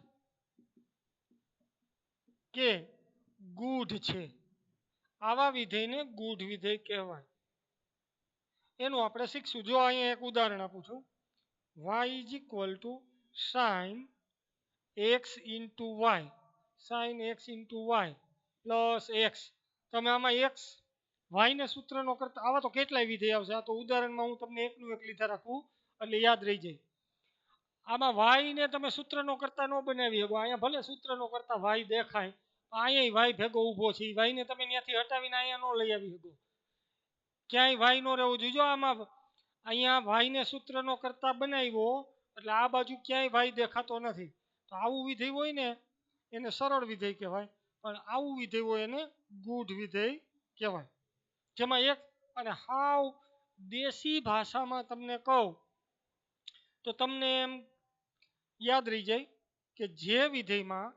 Speaker 1: કે ગૂઢ છે. આવા વિધેયને ગૂઢ વિધેય કહેવાય. એનું આપણે શીખશું. જો અહીંયા એક ઉદાહરણ આપું છું, y is equal to sine x into y plus x. તમે આમાં y ને સૂત્રનો કરતા આવા તો કેટલાય વિધેય આવશે. આ તો ઉદાહરણમાં હું તમને એકનું એક લીધા રાખું એટલે યાદ રહી જાય. આમાં y ને તમે સૂત્રનો કરતા ન બનાવી શકો. અહીંયા ભલે સૂત્રનો કરતા y દેખાય, અહીંયા y ભેગો ઊભો છે. y ને તમે ત્યાંથી હટાવીને અહીંયા ન લઈ આવી શકો. ક્યાંય y નો રહેવું જોઈએ. જો આમાં અહીંયા y ને સૂત્રનો કરતા બનાવ્યો એટલે આ બાજુ ક્યાંય y દેખાતો નથી. તો આવું વિધેય હોય ને એને સરળ વિધેય કહેવાય, પણ આવું વિધેય હોય એને ગૂઢ વિધેય કહેવાય. જેમાં એક અને હાવ દેશી ભાષામાં તમને કહું તો તમને એમ યાદ રહી જાય કે જે વિધેયમાં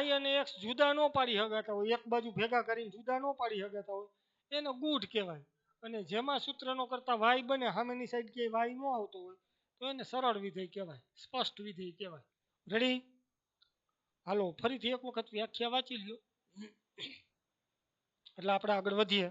Speaker 1: y અને x જુદા ન પાડી શકાતા હોય, એક બાજુ ભેગા કરીને જુદા ન પાડી શકાતા હોય, એને ગૂઢ કહેવાય. અને જેમાં સૂત્રનો કરતા y બને સામેની સાઈડ કે y ન આવતો હોય તો એને સરળ વિધેય કહેવાય, સ્પષ્ટ વિધેય કહેવાય. રેડી? હાલો ફરીથી એક વખત વ્યાખ્યા વાંચી લ્યો એટલે આપણે આગળ વધીએ.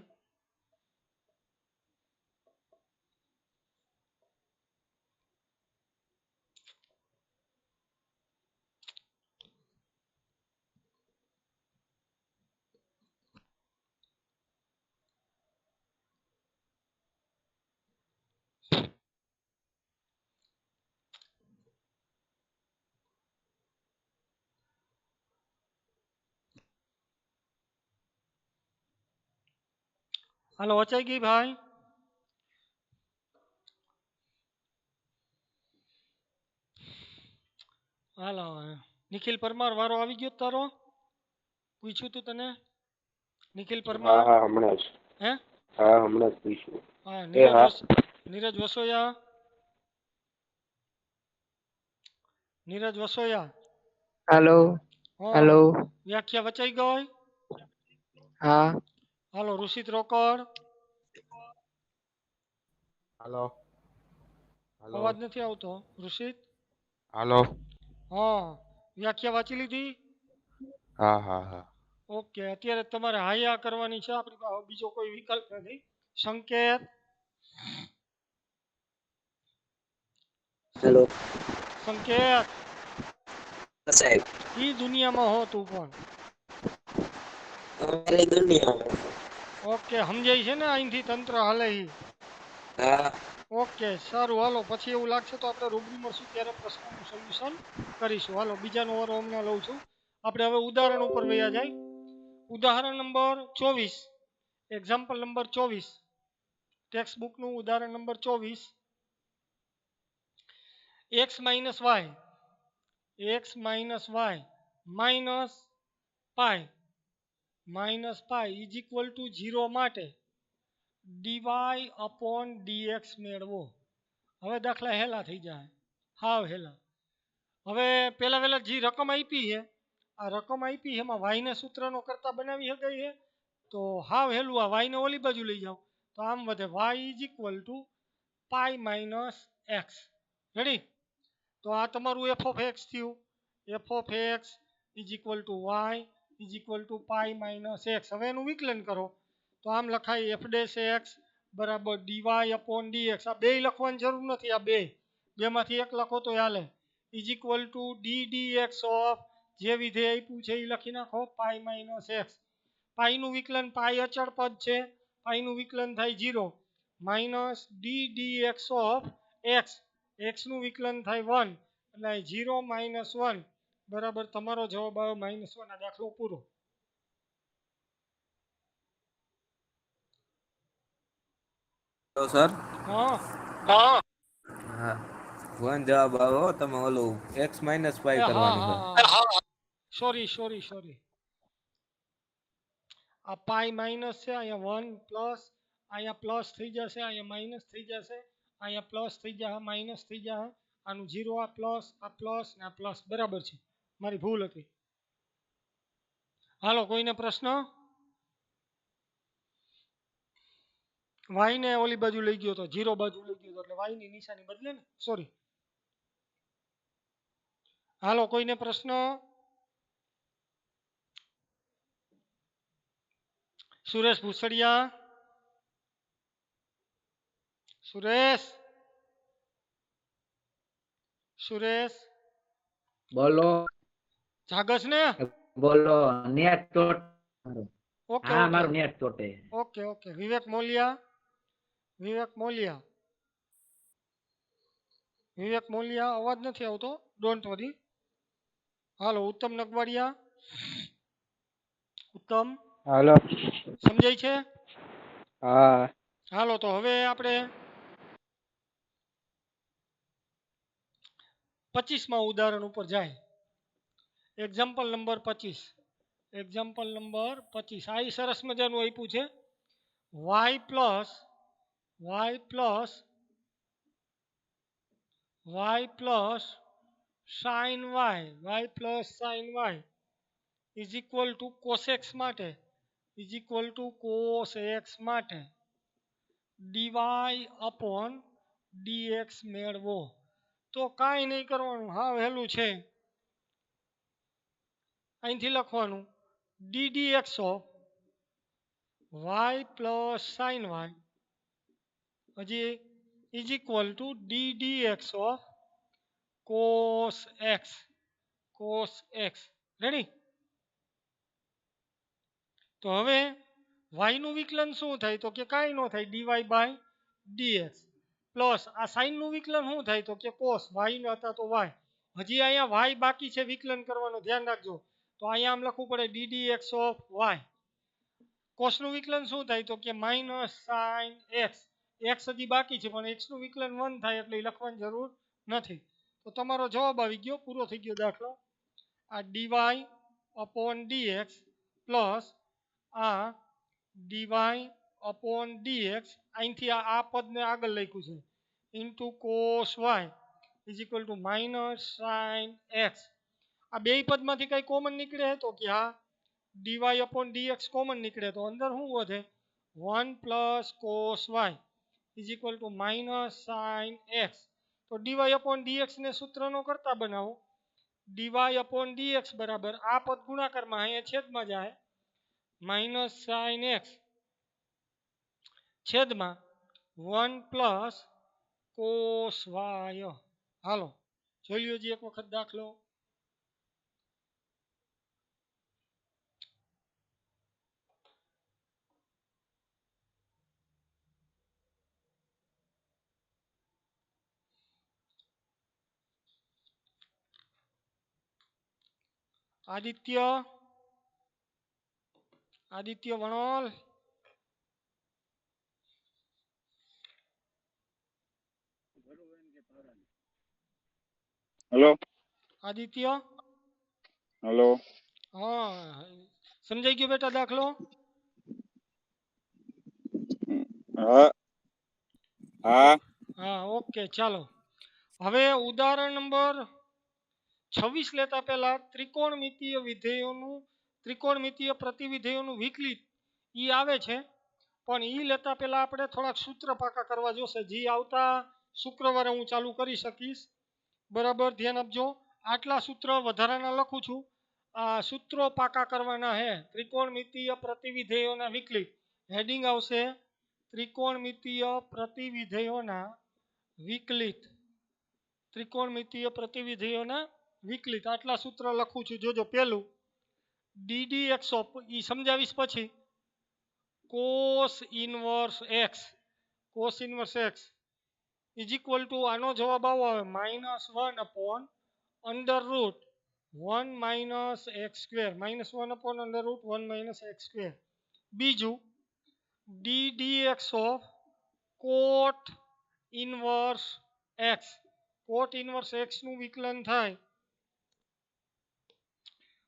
Speaker 1: હાલો વચાઈ ગઈ ભાઈ? હાલો નિખિલ પરમાર વારો આવી ગયો તારો? પૂછ્યું તું તને નિખિલ પરમાર?
Speaker 2: હા હમણાં જ.
Speaker 1: હે?
Speaker 2: હા હમણાં જ પૂછ્યું.
Speaker 1: હા
Speaker 2: હા.
Speaker 1: નીરજ વસોયા.
Speaker 6: હેલો
Speaker 1: હા,
Speaker 6: હેલો
Speaker 1: વ્યાખ્યા વચાઈ ગઈ?
Speaker 6: હા
Speaker 1: હાલો ઋષિત રોકડ.
Speaker 2: હાલો હાલો
Speaker 1: અવાજ નથી આવતો ઋષિત.
Speaker 2: હાલો.
Speaker 1: હા વ્યાખ્યા વાંચી લીધી.
Speaker 2: હા હા હા.
Speaker 1: ઓકે અત્યારે તમારે હાયા કરવાની છે, આપણી પાસે બીજો કોઈ વિકલ્પ નથી. સંકેત
Speaker 6: હેલો
Speaker 1: સંકેત
Speaker 6: સાહેબ
Speaker 1: ઈ દુનિયામાં હો તું પણ.
Speaker 6: અમારી દુનિયામાં
Speaker 1: ઓકે સમજાય છે ને અહીંથી તંત્ર હાલે ઈ.
Speaker 6: હા
Speaker 1: ઓકે સારું હાલો પછી એવું લાગશે તો આપણે રૂબરૂ મળશું ત્યારે પ્રશ્નનું સોલ્યુશન કરીશું. હાલો બીજાનો વારો હમણાં લઉં છું. આપણે હવે ઉદાહરણ ઉપર વયા જાય. ઉદાહરણ નંબર 24, એક્ઝામ્પલ નંબર 24, ટેક્સ્ટ બુકનું ઉદાહરણ number 24. x minus y minus pi is equal to 0 માટે ડીવાય અપોન dx મેળવો. હવે દાખલા હેલા થઈ જાય, હાવ હેલા. હવે પહેલા જે રકમ આપી છે, આ રકમ આપી છે એમાં વાયને સૂત્રનો કરતા બનાવી શકાય છે. તો હાવ હેલું આ વાયને ઓલી બાજુ લઈ જાઓ તો આમ વધે y is equal to pi minus x. Ready? તો આ તમારું એફ ઓફ એક્સ થયું. F of x is equal to y is equal to pi minus x. હવે એનું વિકલન કરો તો આમ લખાય એફ ડેશ એક્સ બરાબર ડીવાય અપોન ડીએક્સ. આ બે લખવાની જરૂર નથી, આ બેમાંથી એક લખો તો હાલે. Is equal to d d x of જે વિધેય આપ્યું છે એ લખી નાખો પાઈ માઇનસ એક્સ. પાઈનું વિકલન પાઈ અચળ પદ છે, પાઈનું વિકલન થાય 0 minus d d x of x. એક્સનું વિકલન થાય 1 એટલે 0 માઇનસ 1 બરાબર તમારો જવાબ આવે -1. આ દાખલો પૂરો.
Speaker 4: તો સર
Speaker 1: હા
Speaker 4: હા 1 જવાબ આવે હો. તમે ઓલું x માઇનસ
Speaker 1: એ
Speaker 4: પાઈ
Speaker 1: હા
Speaker 4: કરવાનું છે.
Speaker 1: હા સોરી આ પાઈ માઇનસ છે, અહીંયા 1 પ્લસ, અહીંયા પ્લસ થઈ જશે, અહીંયા માઇનસ થઈ જશે, અહીંયા પ્લસ થઈ જશે, માઇનસ થઈ જશે. આનું 0 આ પ્લસ ને આ પ્લસ બરાબર છે. મારી ભૂલ હતી. હાલો કોઈને પ્રશ્ન? વાય ને ઓલી બાજુ લઈ ગયો તો 0 બાજુ લઈ ગયો તો એટલે વાય ની નિશાની બદલે ને. સોરી. હાલો કોઈને પ્રશ્ન? સુરેશ ભૂસડિયા. સુરેશ
Speaker 7: બોલો
Speaker 1: જાગસ ને?
Speaker 7: બોલો નેટ ચોટ
Speaker 1: ઓકે
Speaker 7: હા મારું નેટ ચોટે
Speaker 1: ઓકે વિવેક મોલિયા અવાજ નથી આવતો, ડોન્ટ વરી. હાલો ઉત્તમ નગવાડિયા. ઉત્તમ
Speaker 5: હાલો.
Speaker 1: સમજાય છે?
Speaker 5: હા.
Speaker 1: હાલો તો હવે આપણે 25માં ઉદાહરણ ઉપર જાય. Example number 25. આ ઈ સરસ મજાનું આપ્યું છે. y plus sine y is equal to cos x માટે ડીવાય અપોન ડીએક્સ મેળવો. તો કાંઈ નહીં કરવાનું, હા વહેલું છે. અહીંથી લખવાનું d d x of y plus sine y હજી is equal to d d x of cos x. Ready? તો હવે વાયનું વિકલન શું થાય? તો કે કાંઈ ન થાય, ડીવાય બાય ડીએક્સ પ્લસ આ સાઇનનું વિકલન શું થાય? તો કે કોસ. વાય હતા તો વાય. હજી અહીંયા વાય બાકી છે વિકલન કરવાનું, ધ્યાન રાખજો. તો અહીંયા આમ લખવું પડે d d x of y. કોસનું વિકલન શું થાય? તો કે માઇનસ સાઇન એક્સ. એક્સ હજી બાકી છે પણ એક્સનું વિકલન 1 થાય એટલે લખવાની જરૂર નથી. તો તમારો જવાબ આવી ગયો, પૂરો થઈ ગયો દાખલો. આ ડીવાય અપોન ડીએક્સ પ્લસ આ ડીવાય અપોન ડીએક્સ અહીંથી આ પદને આગળ લખ્યું છે into cos y is equal to minus sine x. આ બે પદમાંથી કંઈ કોમન નીકળે તો કે હા ડીવાય અપોન ડીએક્સ કોમન નીકળે તો અંદર શું વધે? 1 plus cos y is equal to minus sine x. તો ડીવાય અપોન ડીએક્સ ને સૂત્રનો કરતા બનાવો. ડીવાય અપોન ડીએક્સ બરાબર આ પદ ગુણાકારમાં અહીંયા છેદમાં જાય માઇનસ સાઇન એક્સ છેદમાં 1 પ્લસ કોસ વાય. હાલો જોઈ લ્યો જી એક વખત દાખલો. આદિત્ય વણોલ.
Speaker 9: હેલો
Speaker 1: આદિત્ય
Speaker 9: હેલો
Speaker 1: હા સમજાઈ ગયો બેટા દાખલો?
Speaker 9: હા હા
Speaker 1: હા ઓકે ચાલો. હવે ઉદાહરણ નંબર 26 લેતા પહેલા ત્રિકોણમિતીય પ્રતિવિધેયોનું વિકલિત ઈ આવે છે, પણ ઈ લેતા પહેલા આપણે થોડાક સૂત્ર પાકા કરવા જોશે. જે આવતા શુક્રવારે હું ચાલુ કરી શકીશ. બરાબર ધ્યાન આપજો. આટલા સૂત્ર વધારાના લખું છું. આ સૂત્રો પાકા કરવાના હે ત્રિકોણમિતીય પ્રતિવિધેયોના વિકલિત. હેડિંગ આવશે ત્રિકોણમિતીય પ્રતિવિધેયોના વિકલિત. ત્રિકોણમિતીય પ્રતિવિધેયોના વિકલિત આટલા સૂત્ર લખું છું. જોજો પહેલું ddx ઓફ ઈ સમજાવીશ પછી cos inverse x is equal to આનો જવાબ આવો આવે -1 upon under root 1 minus x square -1 upon under root 1 minus x square. બીજું ddx of cot inverse x નું વિકલન થાય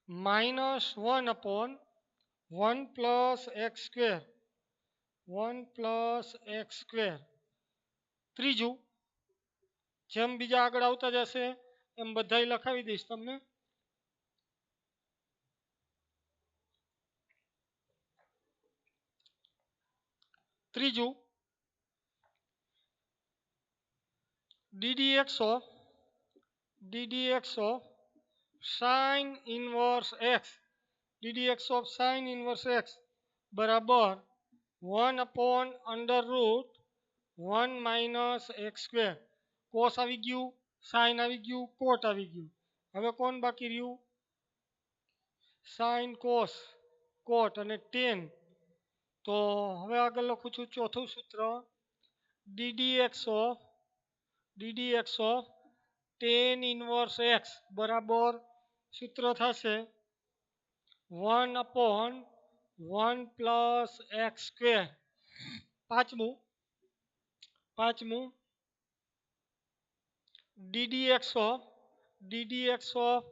Speaker 1: -1 અપોન 1 પ્લસ એક્સ સ્ક્વેર. ત્રીજું જેમ બીજા આગળ આવતા જશે એમ બધાય લખાવી દઈશ તમને. ત્રીજું ddx of sin inverse x બરાબર 1 upon under root 1 minus x square. Cos આવી ગયું, સાઇન આવી ગયું, કોટ આવી ગયું. હવે કોણ બાકી રહ્યું? સાઇન કોસ કોટ અને ટેન. તો હવે આગળ લખું છું ચોથું સૂત્ર ddx of tan inverse x બરાબર સૂત્ર થશે 1 અપોન 1 પ્લસ એક્સ સ્ક્વેર. પાંચમું ddx of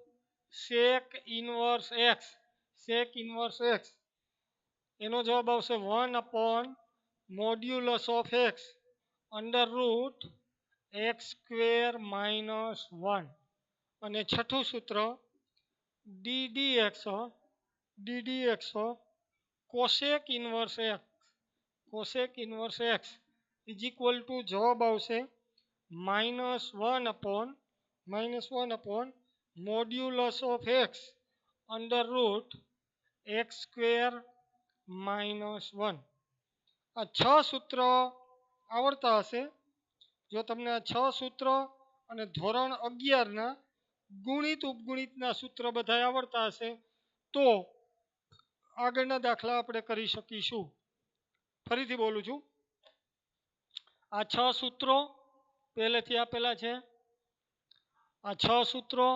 Speaker 1: sec inverse x એનો જવાબ આવશે 1 upon modulus of x under root x square minus 1. અને છઠ્ઠું સૂત્ર ddx of cosec inverse x is equal two જવાબ આવશે -1 upon modulus of x under root x square minus 1. આ 6 સૂત્ર આવડતા હશે. જો તમને આ 6 સૂત્ર અને ધોરણ 11ના ગુણિત ઉપગુણિતના સૂત્ર બધા આવડતા હશે તો આગળના દાખલા આપણે કરી શકીશું. ફરીથી બોલું છું. આ 6 સૂત્રો પહેલેથી આપેલા છે. આ 6 સૂત્રો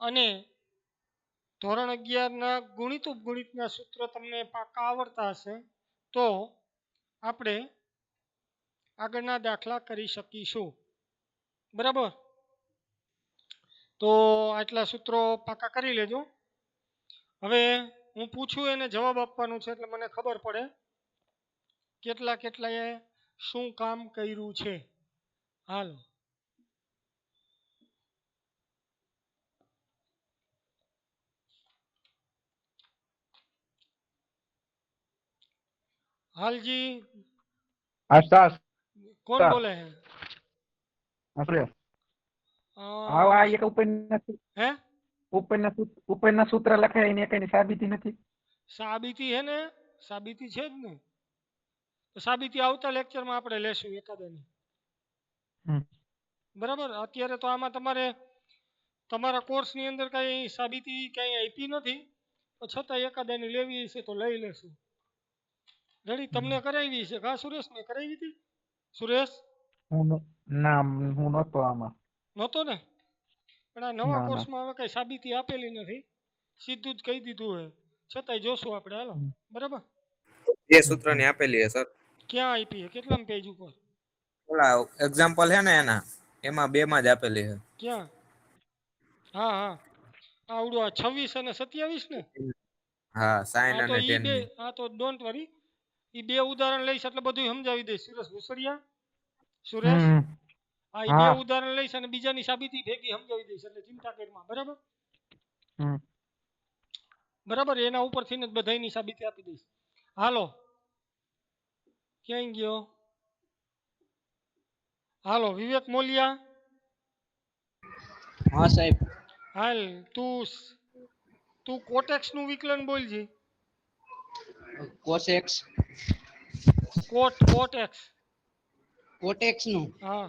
Speaker 1: અને ધોરણ 11ના ગુણિત ઉપગુણિતના સૂત્ર તમને પાકા આવડતા હશે તો આપણે આગળના દાખલા કરી શકીશું. બરાબર? તો આટલા સૂત્રો પાકા કરી લેજો. હવે હું પૂછું એને જવાબ આપવાનો છે એટલે મને ખબર પડે કેટલાએ શું કામ કર્યું છે. હાલો હાલજી
Speaker 9: આકાશ
Speaker 1: કોણ
Speaker 7: સર.
Speaker 1: બોલે છે?
Speaker 7: આપણે
Speaker 1: અ,
Speaker 7: આ એક
Speaker 1: હે
Speaker 7: ઉપરના સૂત્ર લખાય એની કઈ સાબિતી નથી.
Speaker 1: સાબિતી હે ને? સાબિતી છે જ ને. તો સાબિતી આવતા લેક્ચરમાં આપણે લેશું એકાદાની.
Speaker 7: હમ.
Speaker 1: બરાબર. અત્યારે તો આમાં તમારે તમારા કોર્સની અંદર કઈ સાબિતી કઈ આપી નથી, તો છતાં એકાદાની લેવી છે તો લઈ લેશું. રેડી? તમને કરાવી છે કા સુરેશ? મેં કરાવી હતી? સુરેશ
Speaker 7: ના હું નહોતો આમાં.
Speaker 1: નહોતો ને? પણ આ નવા
Speaker 7: ના, ના.
Speaker 1: કોર્સમાં હવે કઈ સાબિતી આપેલી નથી, સીધું જ કહી દીધું હે. છતાંય જોશું આપણે. હાલો, બરાબર.
Speaker 4: બે સૂત્રની આપેલી છે સર.
Speaker 1: ક્યાં આપી છે? કેટલામ પેજ ઉપર?
Speaker 4: ઓલા એક્ઝામ્પલ છે ને એના, એમાં બે માં જ આપેલી છે.
Speaker 1: ક્યાં? હા હા, આવડું આ 26 અને 27 ને?
Speaker 4: હા, સાઈન
Speaker 1: હા તો
Speaker 4: અને
Speaker 1: ઈ
Speaker 4: ટેન
Speaker 1: બે,
Speaker 4: ની.
Speaker 1: હા તો ડોન્ટ વરી, ઈ બે ઉદાહરણ લઈશ એટલે બધું સમજાવી દઈશ. સુરેશ ભૂસરિયા, સુરેશ,
Speaker 7: હમ.
Speaker 1: હા ઈ બે
Speaker 7: હા.
Speaker 1: ઉદાહરણ લઈશ અને બીજાની સાબિતી ભેગી સમજાવી દઈશ, એટલે ચિંતા કરમાં. બરાબર?
Speaker 7: હમ.
Speaker 1: બરાબર, એના ઉપરથી જ બધાયની સાબિતી આપી દઈશ. હાલો, ક્યાં ગયો? હાલો, વિવેક મોલિયા,
Speaker 6: હા સાહેબ.
Speaker 1: હાલ તું કોટેક્સ નું વિકલન બોલજી.
Speaker 6: Cos x
Speaker 1: cot x.
Speaker 6: કોટેક્સ નું
Speaker 1: હા,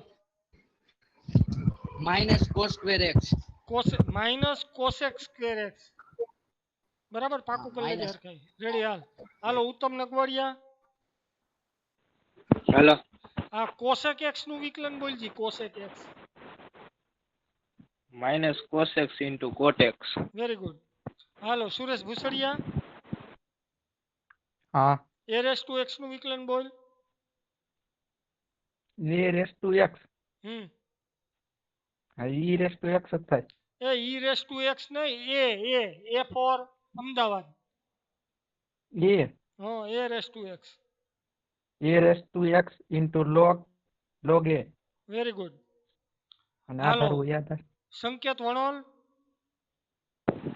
Speaker 6: minus cos square x.
Speaker 1: Minus cosec square x. બરાબર, પાકું કરી લેજે
Speaker 6: માઇનસ.
Speaker 1: હરખાઈ. રેડી? હાલો, ઉત્તમ નગવાડિયા,
Speaker 9: હાલો.
Speaker 1: આ કોસેક એક્સ નું વિકલન બોલજી. Cosec x.
Speaker 9: Minus cosec x into cot x.
Speaker 1: Very good. હાલો, સુરેશ ભૂસડિયા,
Speaker 7: હા.
Speaker 1: એ રેસ ટુ એક્સ નું વિકલન બોલ.
Speaker 7: A raise to x.
Speaker 1: હમ
Speaker 7: હા, ઈ રેસ ટુ એક્સ જ થાય.
Speaker 1: એ ઈ રેસ ટુ એક્સ નહીં, એ ફોર અમદાવાદ.
Speaker 7: એ
Speaker 1: હા, a raise to x.
Speaker 7: Raise to x into log a.
Speaker 1: Very good.
Speaker 7: અને આ
Speaker 1: હાલો,
Speaker 7: ધારવું યાદ થાય.
Speaker 1: સંકેત વણોલ,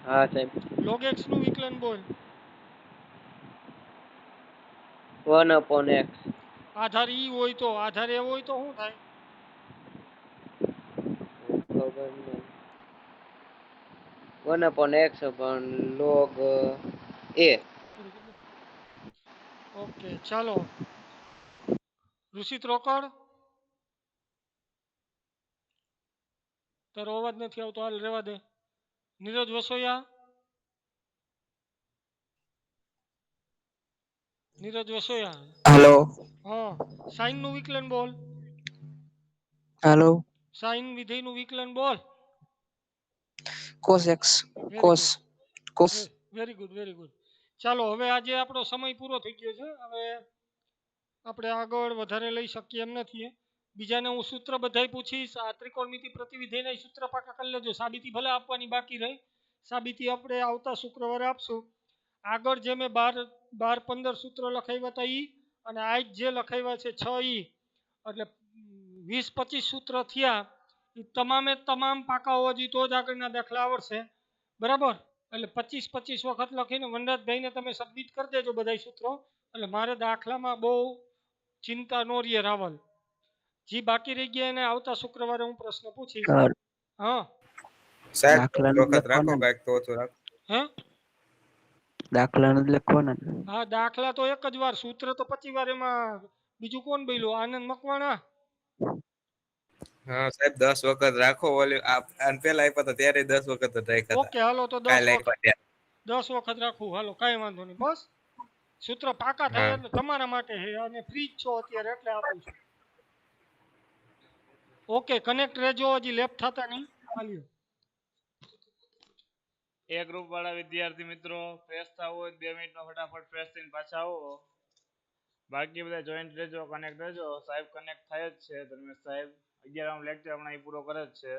Speaker 6: હા સાહેબ.
Speaker 1: લોગ એક્સ નું વિકલન બોલ.
Speaker 6: 1/x.
Speaker 1: આધાર ઈ હોય તો, આધાર એવો હોય તો શું થાય?
Speaker 6: ખબર નહીં. 1/x upon log a.
Speaker 1: Okay, ચાલો. ઋષિત રોકડ, તારો અવાજ નથી આવતો, હાલ રેવા દે. નીરજ વસોયા, નીરજ વસોયા,
Speaker 6: હેલો.
Speaker 1: હા, સાઈન નું વિકલન બોલ.
Speaker 6: હેલો.
Speaker 1: સાઈન વિધેય નું વિકલન બોલ.
Speaker 6: Cos x.
Speaker 1: Very
Speaker 6: cos
Speaker 1: good.
Speaker 6: Cos.
Speaker 1: Very good, very good. ચાલો, હવે આજે આપણો સમય પૂરો થઈ ગયો છે. હવે આપણે આગળ વધારે લઈ શકીએ એમ નથી. બીજાને હું સૂત્ર બધાય પૂછીશ. આ ત્રિકોણમિતિ પ્રતિવિધેયના સૂત્ર પાકા કરી લેજો. સાબિતી ભલે આપવાની બાકી રહી, સાબિતી આપણે આવતા શુક્રવારે આપશું. આગળ જે મેં 12-15 સૂત્ર લખાવ્યા હતા ઈ, અને આજ જે લખાવ્યા છે 6 ઈ, એટલે 20-25 સૂત્ર થયા. એ તમામે તમામ પાકા હોવા જોઈએ તો જ આગળના દાખલા આવડશે. બરાબર? એટલે 25-25 વખત લખીને વનરાજભાઈને તમે સબમિટ કરી દેજો બધાય સૂત્રો. એટલે મારે દાખલામાં બહુ ચિંતા નો રહે. રાવલ જે બાકી રહી ગયા એને આવતા શુક્રવારે હું પ્રશ્ન પૂછીશ. હા,
Speaker 4: સાહેબ
Speaker 6: દાખલા
Speaker 4: એક વખત રાખો, કાંઈક તો ઓછું રાખો.
Speaker 1: હે?
Speaker 6: દાખલા નથી લખવાના ને?
Speaker 1: હા, દાખલા તો એક જ વાર, સૂત્ર તો 25 વાર. એમાં બીજું કોણ બોલ્યું? આનંદ મકવાણા.
Speaker 4: હા સાહેબ 10 વખત રાખો. ઓલી આને પેલા આપ્યા હતા ત્યારે 10 વખત જ રાખ્યા
Speaker 1: ઓકે,
Speaker 4: હતા.
Speaker 1: હાલો તો 10
Speaker 4: કાલે
Speaker 1: વખત,
Speaker 4: આપ્યા ત્યારે.
Speaker 1: 10 વખત રાખું. હાલો, કાંઈ વાંધો નહીં. બસ સૂત્ર પાકા થાય
Speaker 4: હા.
Speaker 1: એટલે તમારા માટે છે, અને ફ્રી જ છો અત્યારે એટલે આપું છું. ઓકે, કનેક્ટ રહેજો. હજી લેફ્ટ થતા નહીં. હાલ્યો.
Speaker 10: એ ગ્રુપ વાળા વિદ્યાર્થી મિત્રો ફ્રેશ થવું હોય 2 મિનિટમાં ફટાફટ ફ્રેશ થઈને પાછા આવો. બાકી બધા જોઈન્ટ રહેજો, કનેક્ટ રહેજો. સાહેબ કનેક્ટ થાય જ છે. ધર્મેશ સાહેબ 11 લેક્ચર હમણાં પૂરો કરે જ છે.